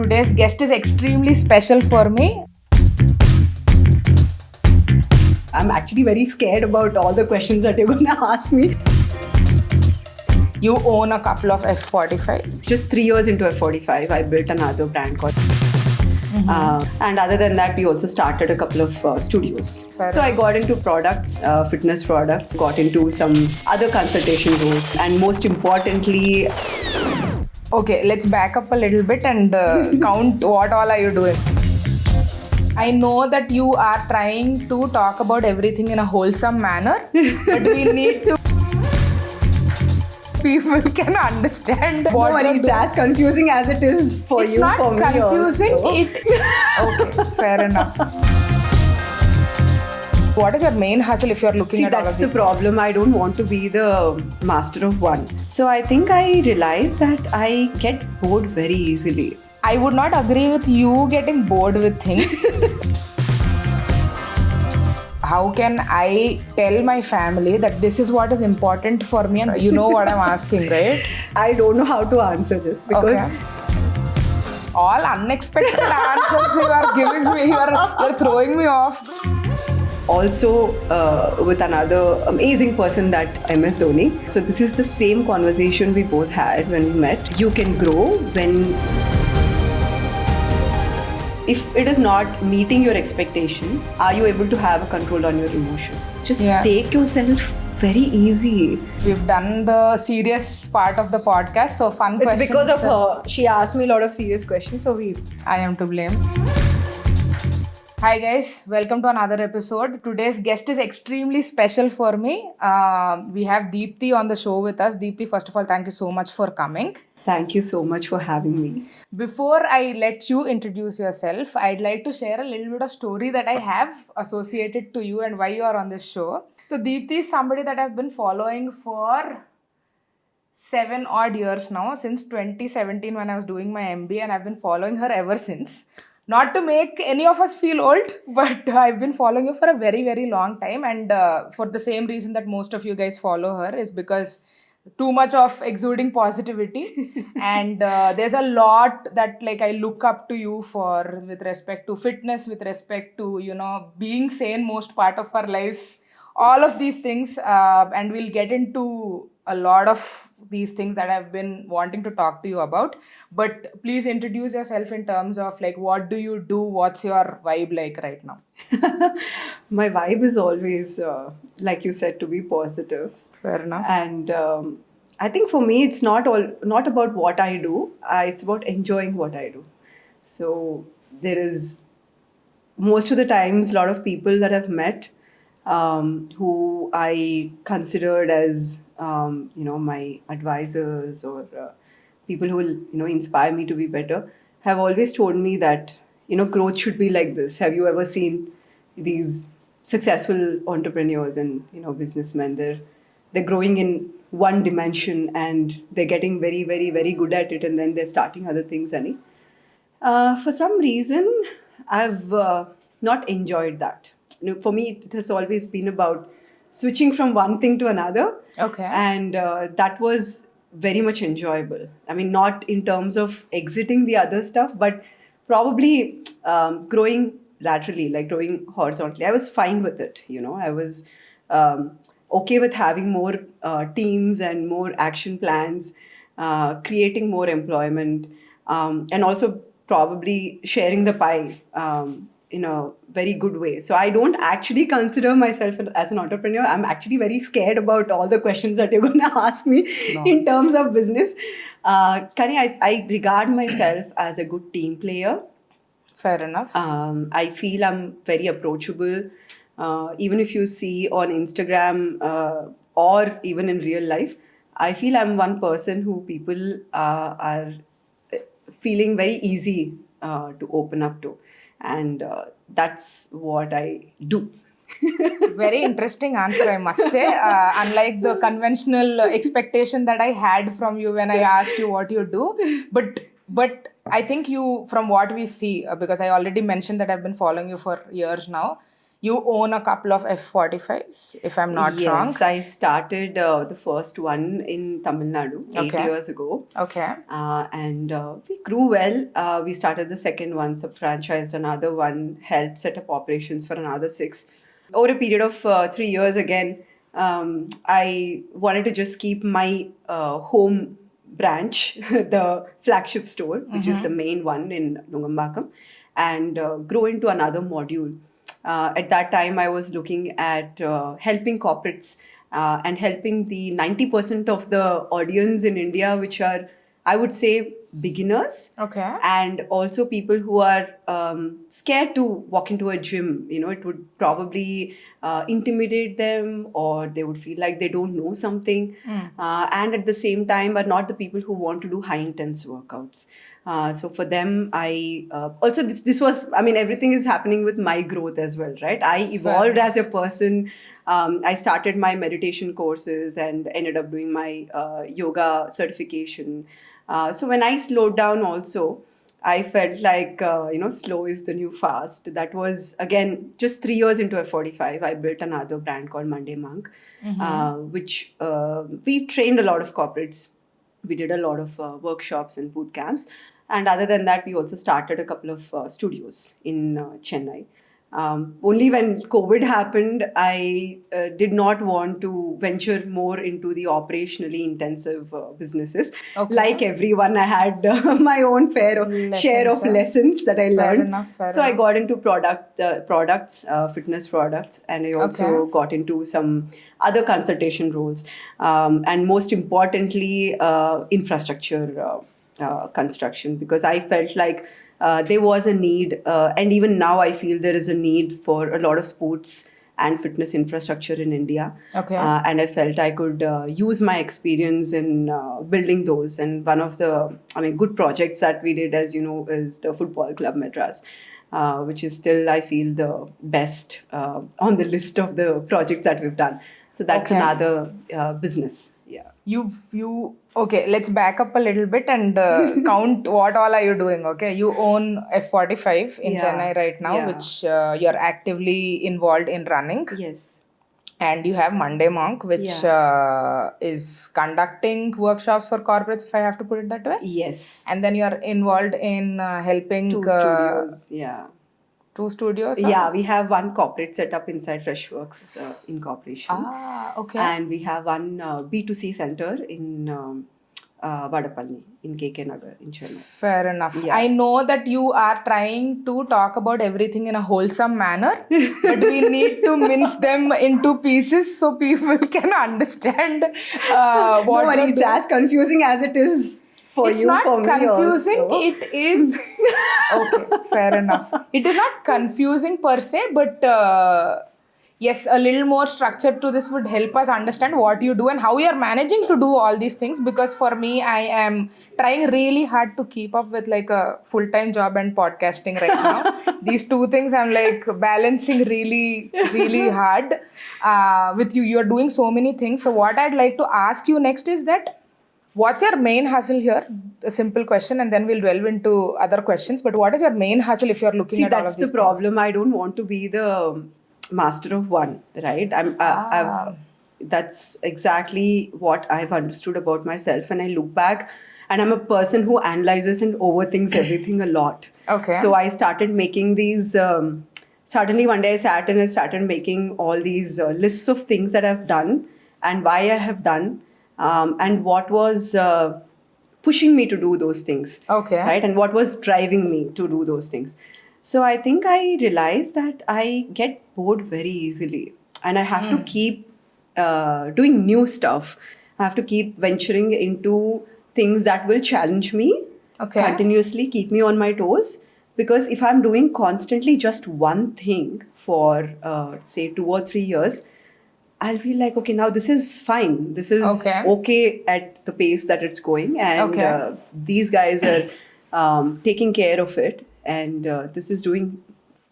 Today's guest is extremely special for me. I'm actually very scared about all the questions that you're going to ask me. You own a couple of F45. Just 3 years into F45, I built another brand called. And other than that, we also started a couple of studios. So I got into products, fitness products, got into some other consultation roles, and most importantly, Okay, let's back up a little bit and count what all are you doing. I know that you are trying to talk about everything in a wholesome manner, but we need to people can understand what no worries, you're it's as confusing as it is for It's you, not for me confusing. also. Okay, fair enough. What is your main hustle if you're looking See, at all that's of the these problem. I don't want to be the master of one. So I think I realized that I get bored very easily. I would not agree with you getting bored with things. How can I tell my family that this is what is important for me and you know what I'm asking, right? I don't know how to answer this because All unexpected answers you are giving me, you're throwing me off. also with another amazing person, that MS Dhoni. So this is the same conversation we both had when we met. You can grow when if it is not meeting your expectation, are you able to have a control on your emotion? Just take yourself very easy. We've done the serious part of the podcast, so fun It's questions. because of her. She asked me a lot of serious questions, so I am to blame. Hi guys, welcome to another episode. Today's guest is extremely special for me. We have Deepthi on the show with us. Deepthi, first of all, thank you so much for coming. Thank you so much for having me. Before I let you introduce yourself, I'd like to share a little bit of story that I have associated to you and why you are on this show. So Deepthi is somebody that I've been following for 7 odd years now, since 2017 when I was doing my MBA, and I've been following her ever since. Not to make any of us feel old, but I've been following her for a very, very long time, and for the same reason that most of you guys follow her is because too much of exuding positivity and there's a lot that like I look up to you for with respect to fitness, with respect to, you know, being sane most part of our lives, all of these things, and we'll get into a lot of these things that I've been wanting to talk to you about. But please introduce yourself in terms of like, what do you do? What's your vibe like right now? My vibe is always, like you said, to be positive. Fair enough. And I think for me, it's not about what I do. It's about enjoying what I do. So there is most of the times a lot of people that I've met who I considered as my advisors or people who will inspire me to be better have always told me that growth should be like this. Have you ever seen these successful entrepreneurs and businessmen? They're growing in one dimension and they're getting very, very, very good at it, and then they're starting other things. Annie, for some reason, I've not enjoyed that. For me, it has always been about switching from one thing to another. Okay. And that was very much enjoyable. I mean, not in terms of exiting the other stuff, but probably growing laterally, like growing horizontally. I was fine with it. I was okay with having more teams and more action plans, creating more employment, and also probably sharing the pie in a very good way. So I don't actually consider myself as an entrepreneur. I'm actually very scared about all the questions that you're going to ask me in terms of business. Kani, I regard myself as a good team player. Fair enough. I feel I'm very approachable. Even if you see on Instagram or even in real life, I feel I'm one person who people are feeling very easy to open up to. And that's what I do. Very interesting answer, I must say. Unlike the conventional expectation that I had from you when I asked you what you do. But I think you, from what we see, because I already mentioned that I've been following you for years now, You own a couple of F45s, if I'm not wrong. Yes, I started the first one in Tamil Nadu 8 years ago. Okay. And we grew well. We started the second one, sub-franchised another one, helped set up operations for another 6. Over a period of 3 years again, I wanted to just keep my home branch, the flagship store, which is the main one in Nungambakam, and grow into another module. At that time, I was looking at helping corporates and helping the 90% of the audience in India, which are, I would say, beginners. Okay. And also people who are scared to walk into a gym. It would probably intimidate them, or they would feel like they don't know something. And at the same time are not the people who want to do high intense workouts. So for them, I also this was, I mean, everything is happening with my growth as well, right? I evolved as a person. I started my meditation courses and ended up doing my yoga certification. So when I slowed down also, I felt like, slow is the new fast. That was, again, just 3 years into F45, I built another brand called Monday Monk, which we trained a lot of corporates. We did a lot of workshops and boot camps. And other than that, we also started a couple of studios in Chennai. Only when COVID happened, I did not want to venture more into the operationally intensive businesses. Okay. Like everyone, I had my own share of lessons that I learned. Fair So I got into products, fitness products, and I also got into some other consultation roles. And most importantly, infrastructure construction, because I felt like there was a need, and even now I feel there is a need for a lot of sports and fitness infrastructure in India. Okay. And I felt I could use my experience in building those. And one of the, good projects that we did, as you know, is the Football Club Madras, which is still, I feel, the best on the list of the projects that we've done. So that's another business. Yeah. Okay, let's back up a little bit and count what all are you doing. Okay, you own F45 in Chennai right now, which you're actively involved in running. Yes. And you have Monday Monk, which is conducting workshops for corporates, if I have to put it that way. Yes. And then you're involved in helping 2 studios. Yeah. 2 studios? Yeah, we have one corporate set up inside Freshworks Incorporation. Okay. And we have one B2C center in Vadapalli, in KK Nagar, in Chennai. Fair enough. Yeah. I know that you are trying to talk about everything in a wholesome manner, but we need to mince them into pieces so people can understand what No worry, it's as confusing as it is for it's you, not for me confusing. also. It is okay. Fair enough. It is not confusing per se, but yes, a little more structure to this would help us understand what you do and how you are managing to do all these things. Because for me, I am trying really hard to keep up with like a full-time job and podcasting right now. These two things I'm like balancing really, really hard. With you, you're doing so many things. So what I'd like to ask you next is that, what's your main hustle here? A simple question, and then we'll delve into other questions. But what is your main hustle if you're looking at all of these that's the problem. I don't want to be the master of one, right? That's exactly what I've understood about myself. And I look back, and I'm a person who analyzes and overthinks everything a lot. Okay. So I started making these. Suddenly one day I sat and I started making all these lists of things that I've done and why I have done, and what was pushing me to do those things. Okay. Right? And what was driving me to do those things. So I think I realized that I get bored very easily, and I have to keep doing new stuff. I have to keep venturing into things that will challenge me, continuously keep me on my toes. Because if I'm doing constantly just one thing for, say, 2 or 3 years, I'll feel like, okay, now this is fine. This is okay at the pace that it's going. And these guys are taking care of it. And this is doing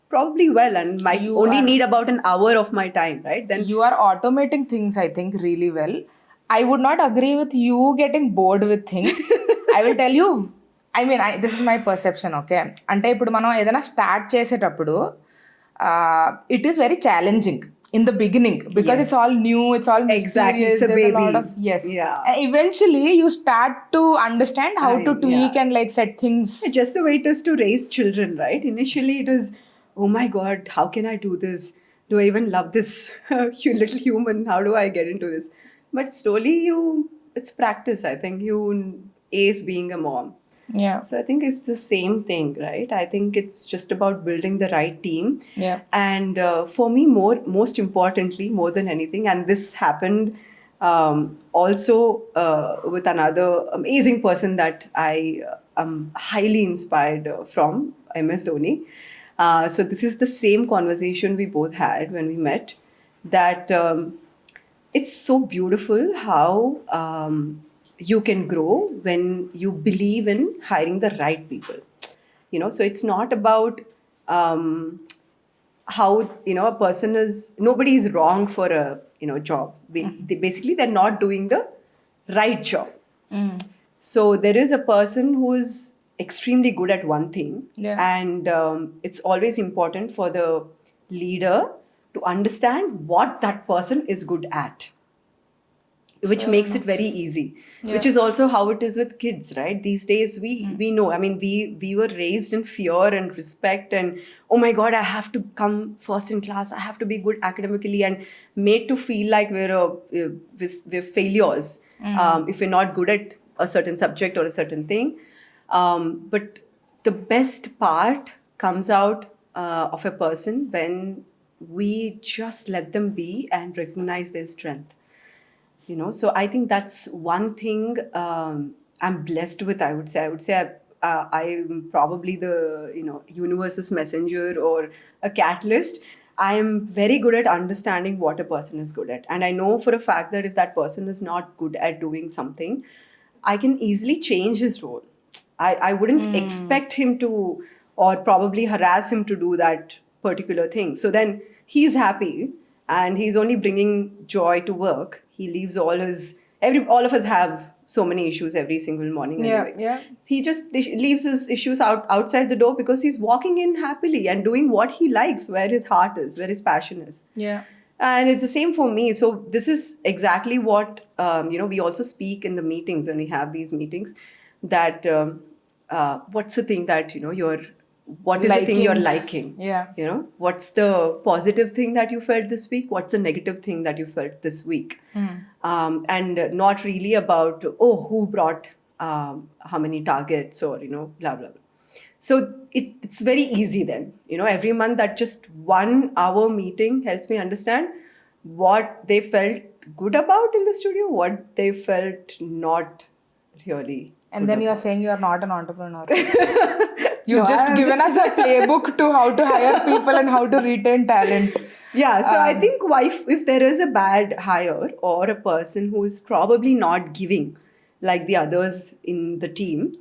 probably well, and might only need about an hour of my time, right? Then you are automating things, I think, really well. I would not agree with you getting bored with things. I will tell you, this is my perception, okay? అంటే ఇప్పుడు మనం ఏదైనా start చేసేటప్పుడు it is very challenging in the beginning because Yes. it's all new, it's all mysterious. Exactly, it's a There's a lot baby. of yes. Yeah. And eventually, you start to understand how to tweak Yeah. and like set things. Just the way it is to raise children, right? Initially, it is, oh my God, how can I do this? Do I even love this little human? How do I get into this? But slowly, it's practice. I think you ace being a mom. Yeah. So I think it's the same thing, right? I think it's just about building the right team. Yeah. And for me, most importantly, more than anything, and this happened also with another amazing person that I am highly inspired from, MS Dhoni. So this is the same conversation we both had when we met. That it's so beautiful how you can grow when you believe in hiring the right people. So it's not about how a person is. Nobody is wrong for a job. Basically, they're not doing the right job. So there is a person who is extremely good at one thing, Yeah. and it's always important for the leader to understand what that person is good at, which makes it very easy. Which is also how it is with kids, right? These days we know. I mean, we were raised in fear and respect, and oh my God, I have to come first in class. I have to be good academically, and made to feel like we're failures if we're not good at a certain subject or a certain thing. But the best part comes out of a person when we just let them be and recognize their strength. So I think that's one thing I'm blessed with. I would say I'm probably the universe's messenger or a catalyst. I'm very good at understanding what a person is good at, and I know for a fact that if that person is not good at doing something, I can easily change his role. I wouldn't expect him to, or probably harass him to do that particular thing. So then he's happy and he's only bringing joy to work. He leaves all of us have so many issues every single morning Yeah, anyway. yeah. He just leaves his issues outside the door because he's walking in happily and doing what he likes, where his heart is, where his passion is. Yeah. And it's the same for me. So this is exactly what we also speak in the meetings when we have these meetings. That what's the thing that what is the thing you're liking? Yeah. What's the positive thing that you felt this week? What's the negative thing that you felt this week? And not really about who brought how many targets or blah blah blah. So it's very easy then. Every month that just 1 hour meeting helps me understand what they felt good about in the studio, what they felt not really. And good then you are about. saying you are not an entrepreneur. You've No, just I'm given us a playbook to how to hire people and how to retain talent. Yeah, so I think if there is a bad hire or a person who is probably not giving like the others in the team,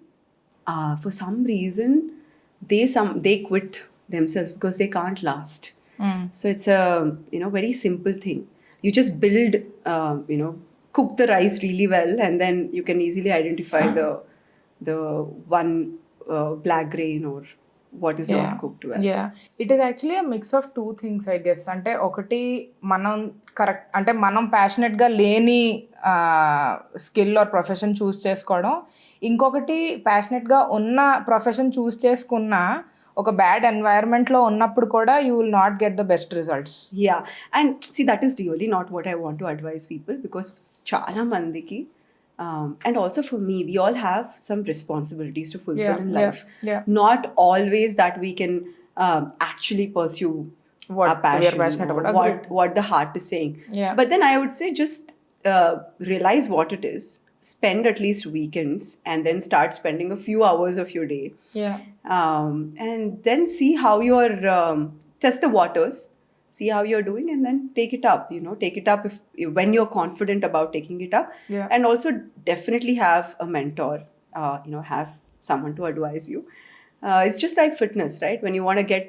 for some reason they quit themselves because they can't last. So it's a very simple thing. You just build cook the rice really well, and then you can easily identify the one black grain or what is not cooked well. Yeah. It is actually a mix of two things, I guess. అంటే ఒకటి మనం correct అంటే మనం ప్యాషనెట్గా లేని skill are profession చూస్ చేసుకోవడం, ఇంకొకటి ప్యాషనెట్గా ఉన్న profession చూస్ చేసుకున్న ఒక బ్యాడ్ ఎన్వైరన్మెంట్లో ఉన్నప్పుడు కూడా you will not get the best results. Yeah, and see, that is really not what I want to advise people, because chala mandiki, and also for me, we all have some responsibilities to fulfill in life. Yeah. Not always that we can actually pursue What our passion, we are passionate or about. what the heart is saying. Yeah. But then I would say just realize what it is. Spend at least weekends, and then start spending a few hours of your day. Yeah. And then see how you're test the waters, see how you're doing, and then take it up. Take it up when you're confident about taking it up. Yeah. And also definitely have a mentor. Have someone to advise you. It's just like fitness, right? When you want to get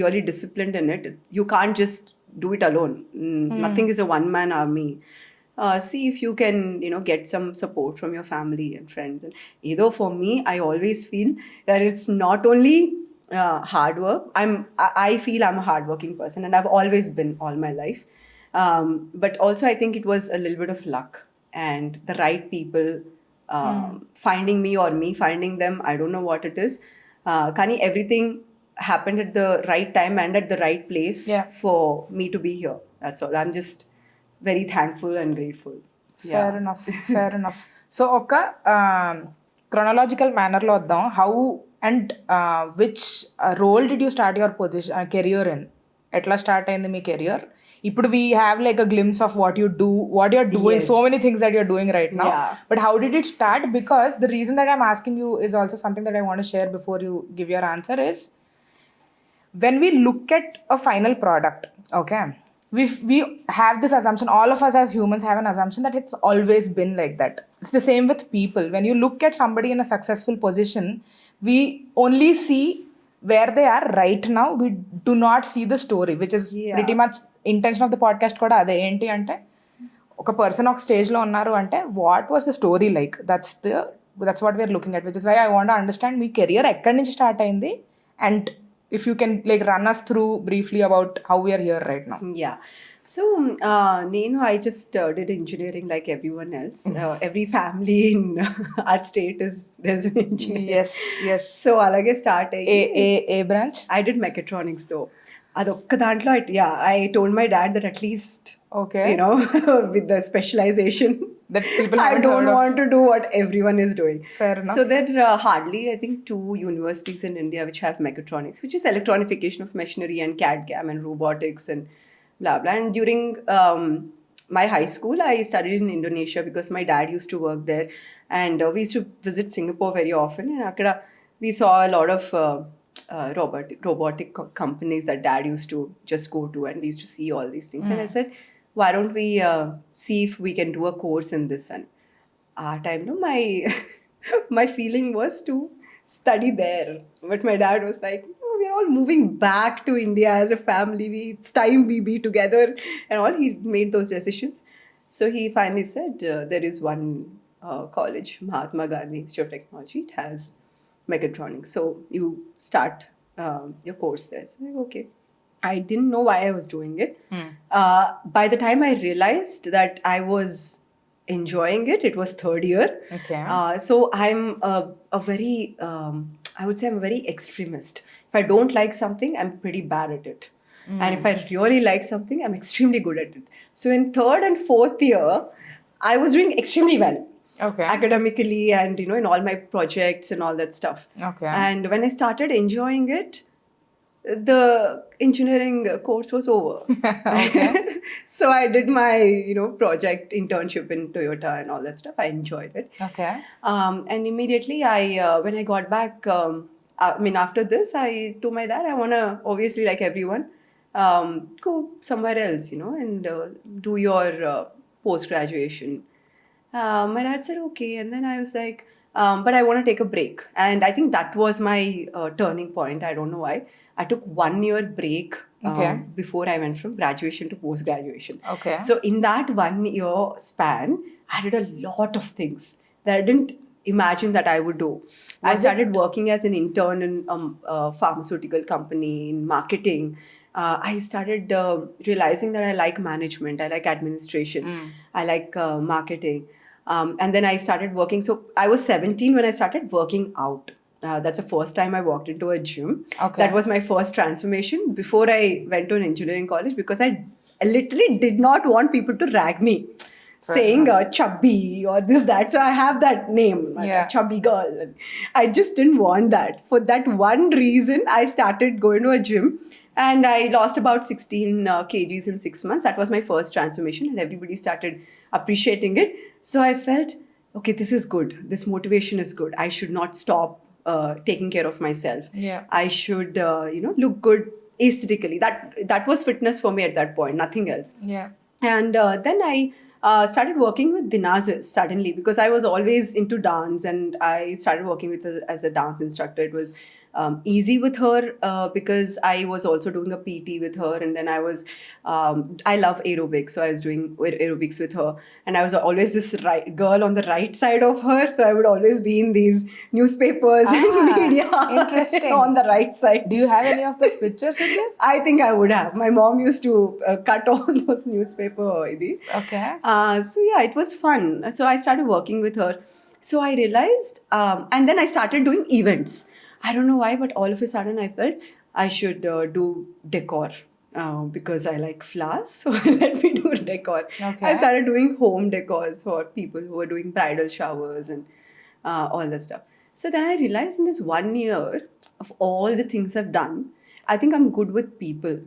really disciplined in it, you can't just do it alone. Nothing is a one-man army. See if you can get some support from your family and friends. And either for me, I always feel that it's not only hard work. I feel I'm a hardworking person, and I've always been all my life. But also, I think it was a little bit of luck and the right people finding me or me finding them. I don't know what it is. Kani, everything happened at the right time and at the right place Yeah. for me to be here. That's all. I'm just very thankful and grateful. Fair enough fair enough. So ఒక chronological మేనర్లో వద్దాం. How and which role did you start your position career in? ఎట్లా start అయింది మీ career? ఇప్పుడు we have like a glimpse of what you do, what you're doing, so many things that you're doing right now. Yeah. But how did it start? Because the reason that I'm asking you is also something that I want to share before you give your answer is, when we look at a final product, okay, we have this assumption, all of us as humans have an assumption that it's always been like that. It's the same with people. When you look at somebody in a successful position, we only see where they are right now. We do not see the story, which is Yeah. pretty much intention of the podcast కూడా అదే. ఏంటి అంటే ఒక person ఒక స్టేజ్లో ఉన్నారు అంటే what was the story like, that's what we're looking at, which is why I want understand మీ కెరియర్ ఎక్కడి నుంచి స్టార్ట్ అయింది, and if you can like run us through briefly about how we are here right now. Yeah. So, I just did engineering like everyone else. Every family in our state there's an engineer. Yes. So, alage start A branch? I did mechatronics though. Adokka dantlo, I told my dad that at least, Okay. with the specialization, That people I haven't don't heard of. want to do what everyone is doing. Fair enough. So there are hardly, I think, 2 universities in India which have mechatronics, which is electronification of machinery and CAD/CAM and robotics and blah blah. And during my high school, I studied in Indonesia because my dad used to work there, and we used to visit Singapore very often. And akada we saw a lot of robotic companies that dad used to just go to, and we used to see all these things. And I said, why don't we see if we can do a course in this? And our time, my feeling was to study there. But my dad was like, we're all moving back to India as a family. It's time we be together and all. He made those decisions. So he finally said, there is one college, Mahatma Gandhi Institute of Technology. It has mechatronics. So you start your course there. So I'm like, okay. I didn't know why I was doing it. By the time I realized that I was enjoying it, it was third year. Okay. So I'm a very, I would say I'm a very extremist. If I don't like something, I'm pretty bad at it. And if I really like something, I'm extremely good at it. So in third and fourth year, I was doing extremely well. Okay. Academically and, in all my projects and all that stuff. Okay. And when I started enjoying it, the engineering course was over. Okay. So I did my, project internship in Toyota and all that stuff. I enjoyed it. Okay. And immediately when I got back, after this, I told my dad, I want to, obviously, like everyone, go somewhere else, and do your post-graduation. My dad said, okay. And then I was like, but I want to take a break. And I think that was my turning point. I don't know why. I took 1 year break Okay. before I went from graduation to post-graduation. Okay. So in that 1 year span, I did a lot of things that I didn't imagine that I would do. I started working as an intern in a pharmaceutical company in marketing. I started realizing that I like management, I like administration, I like marketing. And then I started working. So I was 17 when I started working out. That's the first time I walked into a gym. Okay. That was my first transformation before I went to an engineering college, because I literally did not want people to rag me, saying chubby or this, that. So I have that name, Yeah. chubby girl. And I just didn't want that. For that one reason, I started going to a gym. And I lost about 16 kgs in 6 months. That was my first transformation, and everybody started appreciating it. So I felt, okay, this is good. This motivation is good. I should not stop taking care of myself. Yeah. I should, look good aesthetically. That was fitness for me at that point, nothing else. Yeah. And then I started working with Dinazis suddenly, because I was always into dance, and I started working as a dance instructor. It was easy with her because I was also doing a PT with her, and then I love aerobics, so I was doing aerobics with her, and I was always this girl on the right side of her, so I would always be in these newspapers and media interesting. on the right side. Do you have any of those pictures with you? I think I would have. My mom used to cut all those newspaper. Okay. So yeah, it was fun. So I started working with her. So I realized, and then I started doing events. I don't know why, but all of a sudden I felt I should do decor because I like flowers. So let me do decor. Okay. I started doing home decors for people who were doing bridal showers and all that stuff. So then I realized in this 1 year of all the things I've done, I think I'm good with people.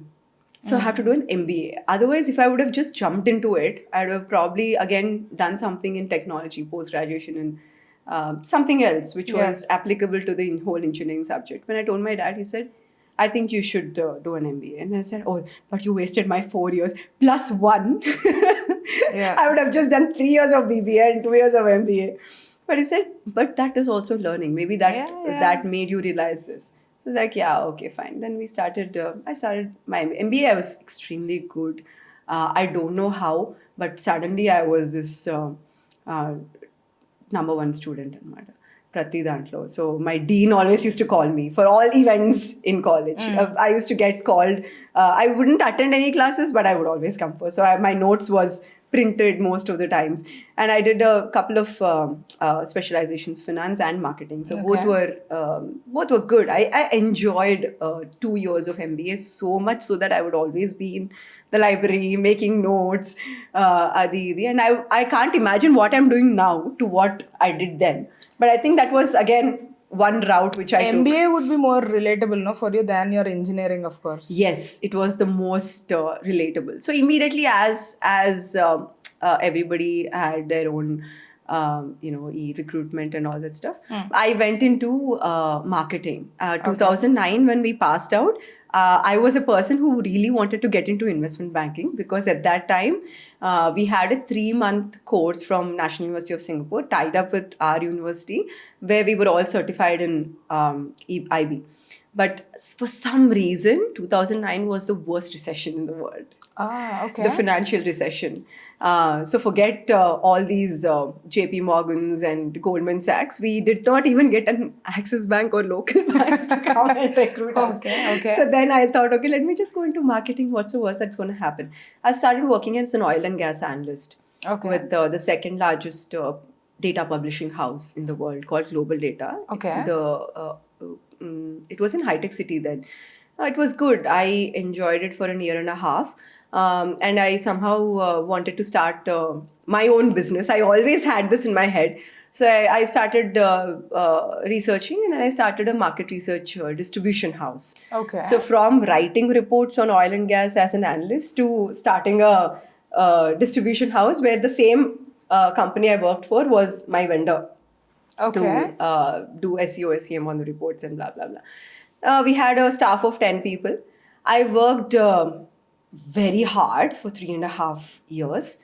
So I have to do an MBA. Otherwise, if I would have just jumped into it, I would have probably again done something in technology, post graduation, and something else which was applicable to the whole engineering subject. When I told my dad, he said, I think you should do an MBA. And then I said, oh, but you wasted my 4 years plus one. Yeah. I would have just done 3 years of BBA and 2 years of MBA. But he said, but that is also learning. Maybe that made you realize this. So I was like, yeah, okay, fine. Then I started my MBA. I was extremely good. I don't know how, but suddenly I was this number one student in Mada. Prati Dantlo. So my dean always used to call me for all events in college. I used to get called. I wouldn't attend any classes, but I would always come for. So my notes was printed most of the times, and I did a couple of specializations, finance and marketing. So both were good. I enjoyed 2 years of MBA so much so that I would always be in the library making notes, adi, and I can't imagine what I'm doing now to what I did then. But I think that was again one route which I took. MBA would be more relatable, no, for you than your engineering, of course. Yes, it was the most relatable. So immediately, as everybody had their own, recruitment and all that stuff, I went into marketing. 2009, when we passed out, I was a person who really wanted to get into investment banking because at that time we had a 3-month course from National University of Singapore tied up with our university where we were all certified in IB. But for some reason, 2009 was the worst recession in the world. Okay. The financial recession. So forget all these JP Morgans and Goldman Sachs. We did not even get an Axis Bank or local banks to come and recruit us. Okay. So then I thought, okay, let me just go into marketing. What's the worst that's going to happen? I started working as an oil and gas analyst with the second largest data publishing house in the world called Global Data. Okay. It was in High Tech City then. It was good. I enjoyed it for a year and a half. And I somehow wanted to start my own business. I always had this in my head. So I started researching, and then I started a market research distribution house. Okay. So from writing reports on oil and gas as an analyst to starting a distribution house where the same company I worked for was my vendor. Okay. To do SEO, SEM on the reports and blah, blah, blah. We had a staff of 10 people. I worked very hard for 3.5 years.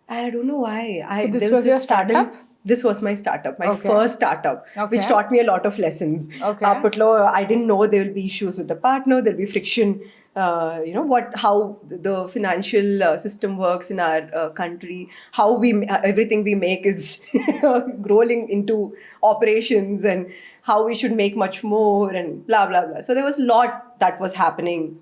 And I don't know why. So this was your startup? This was my startup, my first startup, which taught me a lot of lessons. Okay. I didn't know there will be issues with the partner, there'll be friction. How the financial system works in our country, how everything we make is rolling into operations, and how we should make much more, and blah blah blah. So there was a lot that was happening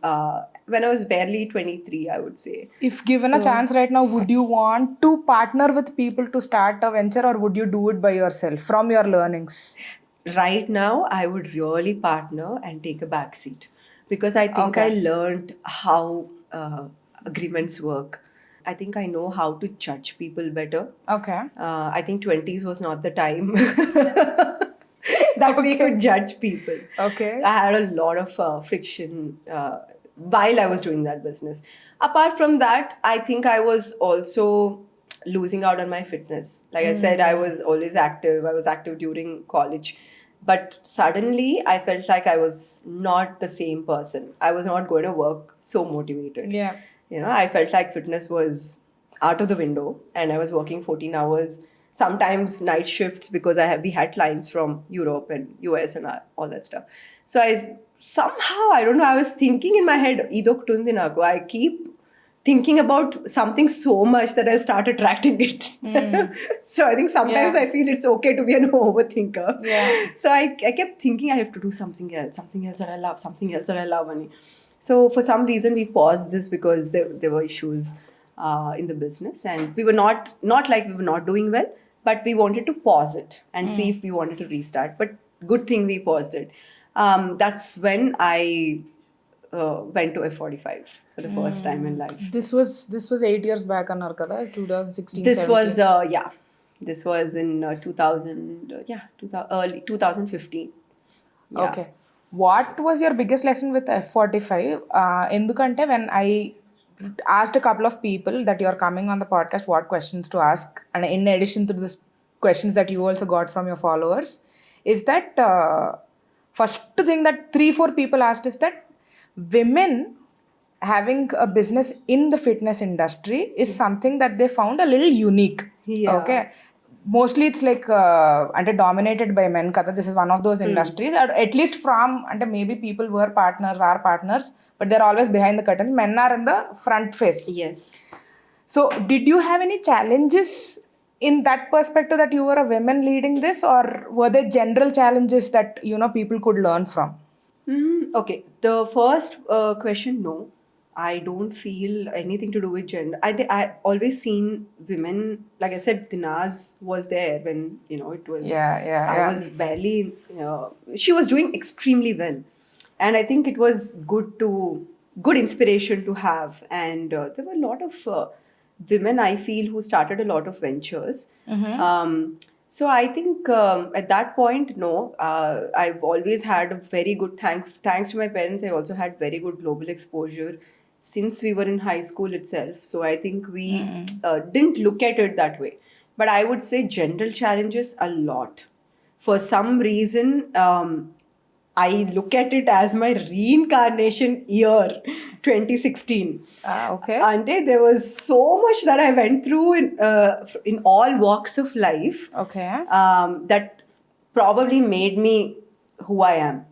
when I was barely 23, I would say. If given a chance right now, would you want to partner with people to start a venture, or would you do it by yourself from your learnings? Right now, I would really partner and take a back seat. Because I think I learned how agreements work. I think I know how to judge people better. Okay. I think 20s was not the time that we could judge people. Okay. I had a lot of friction while I was doing that business. Apart from that, I think I was also losing out on my fitness. Like I said, I was always active. I was active during college. But suddenly, I felt like I was not the same person. I was not going to work so motivated. Yeah. I felt like fitness was out of the window, and I was working 14 hours sometimes night shifts because we had clients from Europe and US and all that stuff. So somehow, I don't know, I was thinking in my head, idokutundi naku. I keep thinking about something so much that I'll start attracting it. So I think sometimes I feel it's okay to be an overthinker. Yeah. So I kept thinking I have to do something else that I love, something else that I love. So for some reason we paused this because there were issues in the business, and we were not like we were not doing well, but we wanted to pause it and see if we wanted to restart. But good thing we paused it. That's when I went to F45 for the first time in life. This was 8 years back అన్నారు కదా 2016. This 17. was this was in early 2015. Yeah. Okay. What was your biggest lesson with F45? Endukante when I asked a couple of people that you are coming on the podcast what questions to ask, and in addition to the questions that you also got from your followers, is that first thing that 3-4 people asked is that women having a business in the fitness industry is something that they found a little unique. Yeah. Okay. Mostly it's like dominated by men kada. This is one of those industries, or at least from maybe people were partners, are partners, but they're always behind the curtains. Men are in the front face. Yes. So did you have any challenges in that perspective that you were a woman leading this, or were there general challenges that people could learn from? Okay, the first question, no. I don't feel anything to do with gender. I always seen women, like I said, Dinaz was there when, it was... I was barely... she was doing extremely well. And I think it was good inspiration to have. And there were a lot of women, I feel, who started a lot of ventures. So I think at that point, no, I've always had a very good, thanks to my parents, I also had very good global exposure since we were in high school itself. So I think we didn't look at it that way. But I would say general challenges a lot. For some reason, I look at it as my reincarnation year, 2016. Okay. And there was so much that I went through in all walks of life. Okay. That probably made me who I am.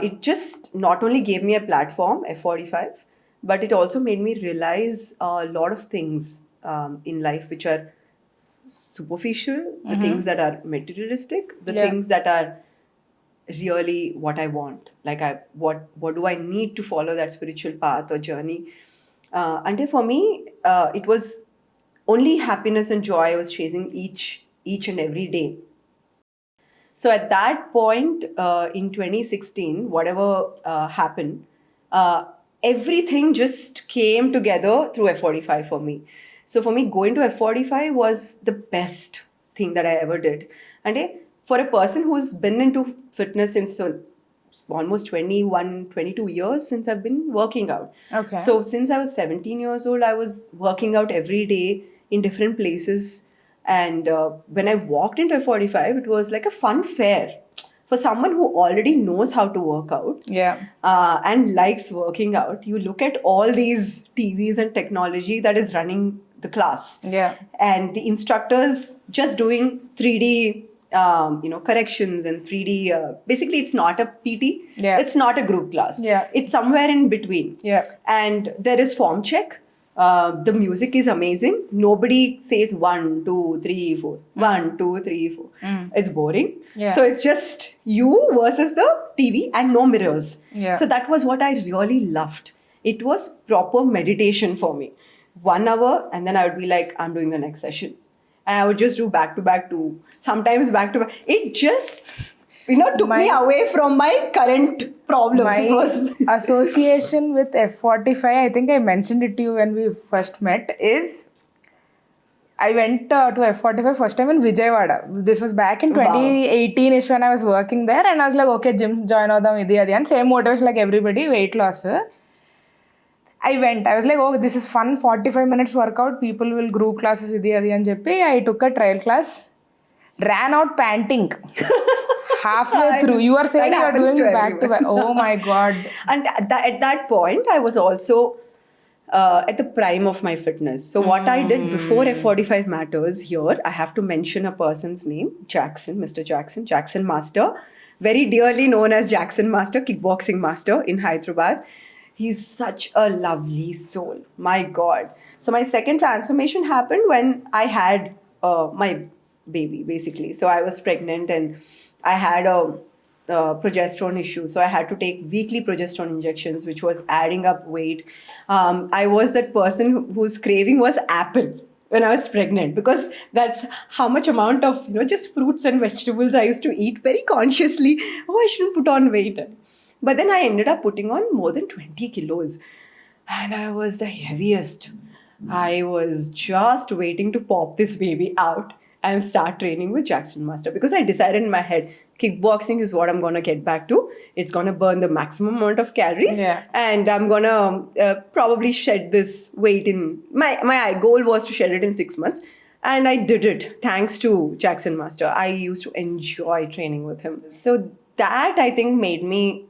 It just not only gave me a platform, F45, but it also made me realize a lot of things in life which are superficial, the things that are materialistic, the things that are really what I want. Like what do I need to follow that spiritual path or journey? And for me, it was only happiness and joy I was chasing each and every day. So at that point in 2016, whatever happened, everything just came together through F45 for me. So for me, going to F45 was the best thing that I ever did. And for a person who's been into fitness since almost 22 years since I've been working out. Okay. So since I was 17 years old, I was working out every day in different places. And when I walked into F45, it was like a fun fair. For someone who already knows how to work out and likes working out, you look at all these TVs and technology that is running the class. And the instructors just doing 3D corrections and 3D. Basically, it's not a PT. It's not a group class. It's somewhere in between. And there is form check. The music is amazing. Nobody says 1, 2, 3, 4. 1, 2, 3, 4. It's boring. So it's just you versus the TV and no mirrors. So that was what I really loved. It was proper meditation for me. 1 hour, and then I would be like, I'm doing the next session. And I would just do back to back, sometimes back to back. It just, took me away from my current problems. My association with F45, I think I mentioned it to you when we first met, is I went to F45 first time in Vijayawada. This was back in 2018ish when I was working there, and I was like, okay, gym join avadam idi adi, and same motivation like everybody, weight loss. I went. I was like, oh, this is fun, 45 minutes workout, people will group classes idi adi అని చెప్పి I took a trial class, ran out panting. Halfway through, you are saying you are doing back to back. Oh my God. And at that point, I was also at the prime of my fitness. So what I did before F45 Matters here, I have to mention a person's name, Jackson, Mr. Jackson, Jackson Master, very dearly known as Jackson Master, kickboxing master in Hyderabad. He's such a lovely soul. My God. So my second transformation happened when I had my baby, basically. So I was pregnant and I had a progesterone issue. So I had to take weekly progesterone injections, which was adding up weight. I was that person whose craving was apple when I was pregnant, because that's how much amount of, just fruits and vegetables I used to eat very consciously. Oh, I shouldn't put on weight. But then I ended up putting on more than 20 kilos. And I was the heaviest. I was just waiting to pop this baby out and start training with Jackson Master, because I decided in my head, kickboxing is what I'm going to get back to. It's going to burn the maximum amount of calories. Yeah. And I'm going to probably shed this weight in... My goal was to shed it in 6 months. And I did it thanks to Jackson Master. I used to enjoy training with him. So that, I think, made me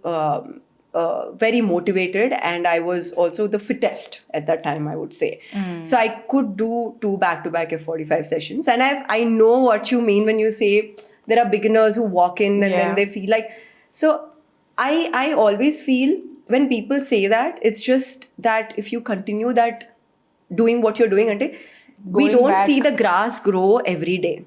very motivated, and I was also the fittest at that time, I would say. So I could do 2 back-to-back F45 sessions, and I know what you mean when you say there are beginners who walk in and then they feel like... So I always feel when people say that, it's just that if you continue that doing what you're doing, we don't see the grass grow every day.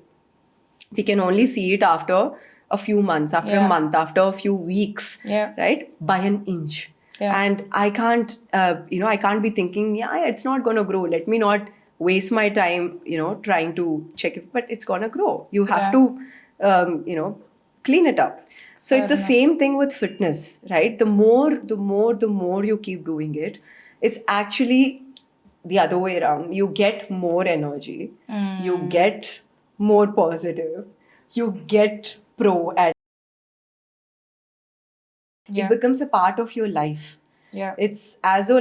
We can only see it after a few months, after a month, after a few weeks, right? By an inch. And I can't, I can't be thinking, it's not going to grow. Let me not waste my time, trying to check it, but it's going to grow. You have to, clean it up. So it's the same thing with fitness, right? The more you keep doing it, it's actually the other way around. You get more energy. You get more positive. You get pro at it becomes a part of your life. It's as though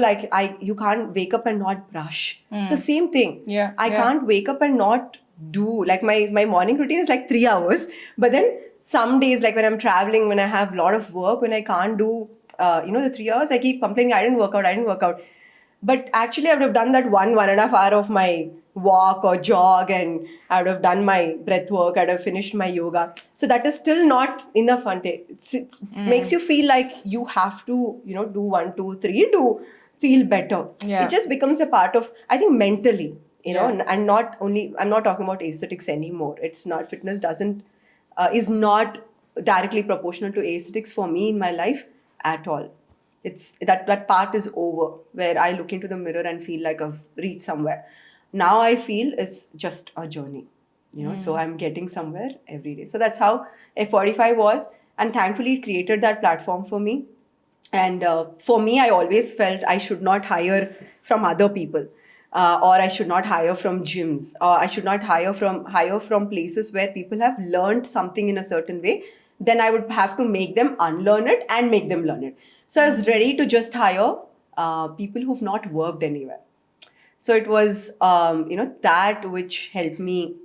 you can't wake up and not brush. It's the same thing. I can't wake up and not do, like, my morning routine is like 3 hours, but then some days, like when I'm traveling, when I have a lot of work, when I can't do the 3 hours, I keep complaining I didn't work out. But actually, I would have done that 1.5 hour of my walk or jog, and I would have done my breath work, I would have finished my yoga. So that is still not enough. It makes you feel like you have to, do 1, 2, 3 to feel better. It just becomes a part of, I think, mentally, and not only, I'm not talking about aesthetics anymore. It's not, fitness is not directly proportional to aesthetics for me in my life at all. It's that part is over, where I look into the mirror and feel like I've reached somewhere. Now I feel it's just a journey, so I'm getting somewhere every day. So that's how F45 was. And thankfully, it created that platform for me. And for me, I always felt I should not hire from other people. Or I should not hire from gyms. Or I should not hire from places where people have learned something in a certain way. Then I would have to make them unlearn it and make them learn it. So I was ready to just hire people who've not worked anywhere. So it was, that which helped me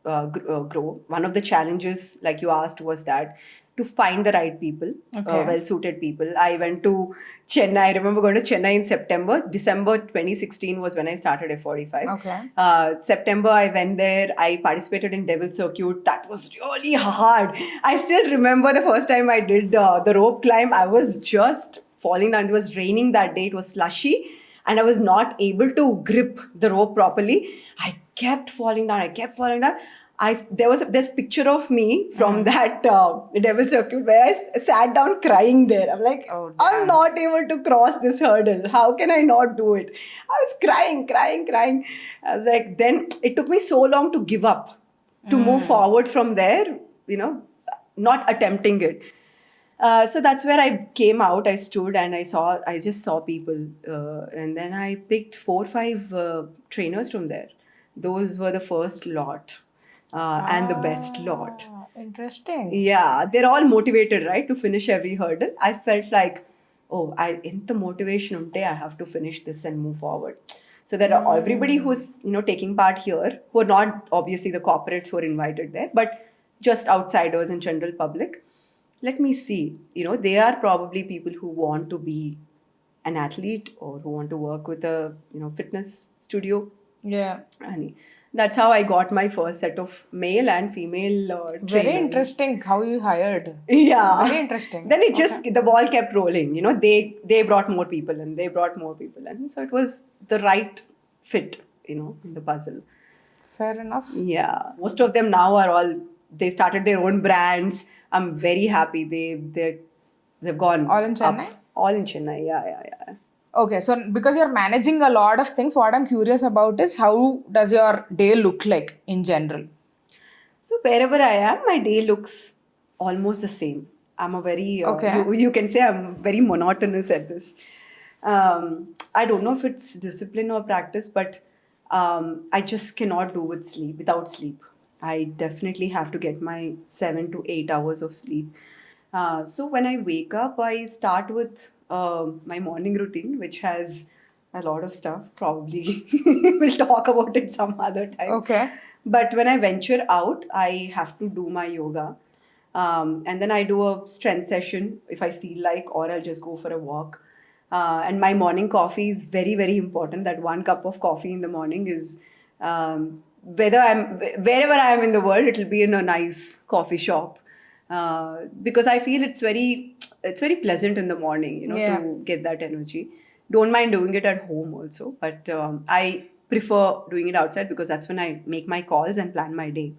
grow. One of the challenges, like you asked, was that to find the right people, well-suited people. I went to Chennai. I remember going to Chennai in September. December 2016 was when I started F45. September, I went there. I participated in Devil Circuit. That was really hard. I still remember the first time I did the rope climb. I was just falling down. It was raining that day. It was slushy. And I was not able to grip the rope properly. I kept falling down. There's a picture of me from that Devil Circuit where I sat down crying there. I'm like, I'm not able to cross this hurdle. How can I not do it? I was crying. I was like, then it took me so long to give up, to move forward from there, not attempting it. So that's where I came out. I stood and I just saw people. And then I picked 4 or 5 trainers from there. Those were the first lot. And the best lot. Interesting. Yeah, they're all motivated, right, to finish every hurdle. I felt like, in the motivation unte, I have to finish this and move forward. So that everybody who's taking part here, who are not obviously the corporates who are invited there, but just outsiders and general public, let me see. They are probably people who want to be an athlete or who want to work with a fitness studio. Yeah. And that's how I got my first set of male and female trainers. Very interesting how you hired. Yeah. Very interesting. Then it just the ball kept rolling. They brought more people and they brought more people, and so it was the right fit, in the puzzle. Fair enough. Yeah, most of them now are all, they started their own brands. I'm very happy they've gone All in Chennai? up. All in Chennai. Yeah. Okay, so because you're managing a lot of things, what I'm curious about is how does your day look like in general? So wherever I am, my day looks almost the same. I'm a very Okay. you can say I'm very monotonous at this. I don't know if it's discipline or practice, but I just cannot do without sleep. I definitely have to get my 7 to 8 hours of sleep. So when I wake up, I start with my morning routine, which has a lot of stuff. Probably we'll talk about it some other time. Okay. But when I venture out, I have to do my yoga. And then I do a strength session if I feel like, or I'll just go for a walk. And my morning coffee is very, very important. That 1 cup of coffee in the morning is, wherever I am in the world, it'll be in a nice coffee shop. Because I feel it's very pleasant in the morning, Yeah. to get that energy. Don't mind doing it at home also, but I prefer doing it outside because that's when I make my calls and plan my day.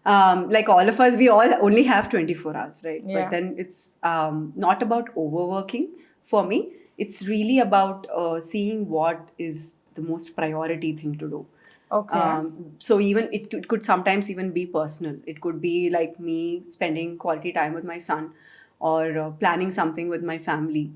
Like all of us, we all only have 24 hours, right? Yeah. But then it's not about overworking for me. It's really about seeing what is the most priority thing to do. Okay. So even it could sometimes even be personal. It could be like me spending quality time with my son, or planning something with my family.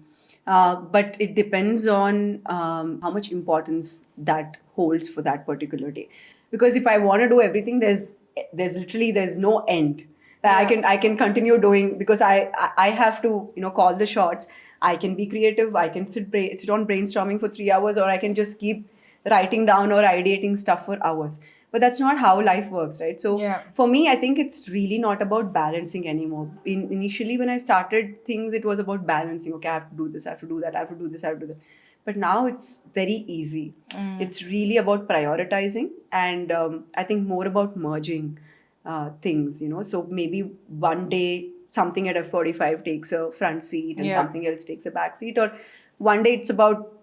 But it depends on how much importance that holds for that particular day. Because if I want to do everything, there's literally there's no end. I can continue doing, because I have to call the shots. I can be creative. I can sit on brainstorming for 3 hours, or I can just keep writing down or ideating stuff for hours. But that's not how life works, right? So Yeah. for me, I think it's really not about balancing anymore. Initially, when I started things, it was about balancing. Okay, I have to do this, I have to do that, I have to do this, I have to do that. But now it's very easy. It's really about prioritizing, and I think more about merging things. So maybe one day something at F45 takes a front seat and Yeah. something else takes a back seat, or one day it's about,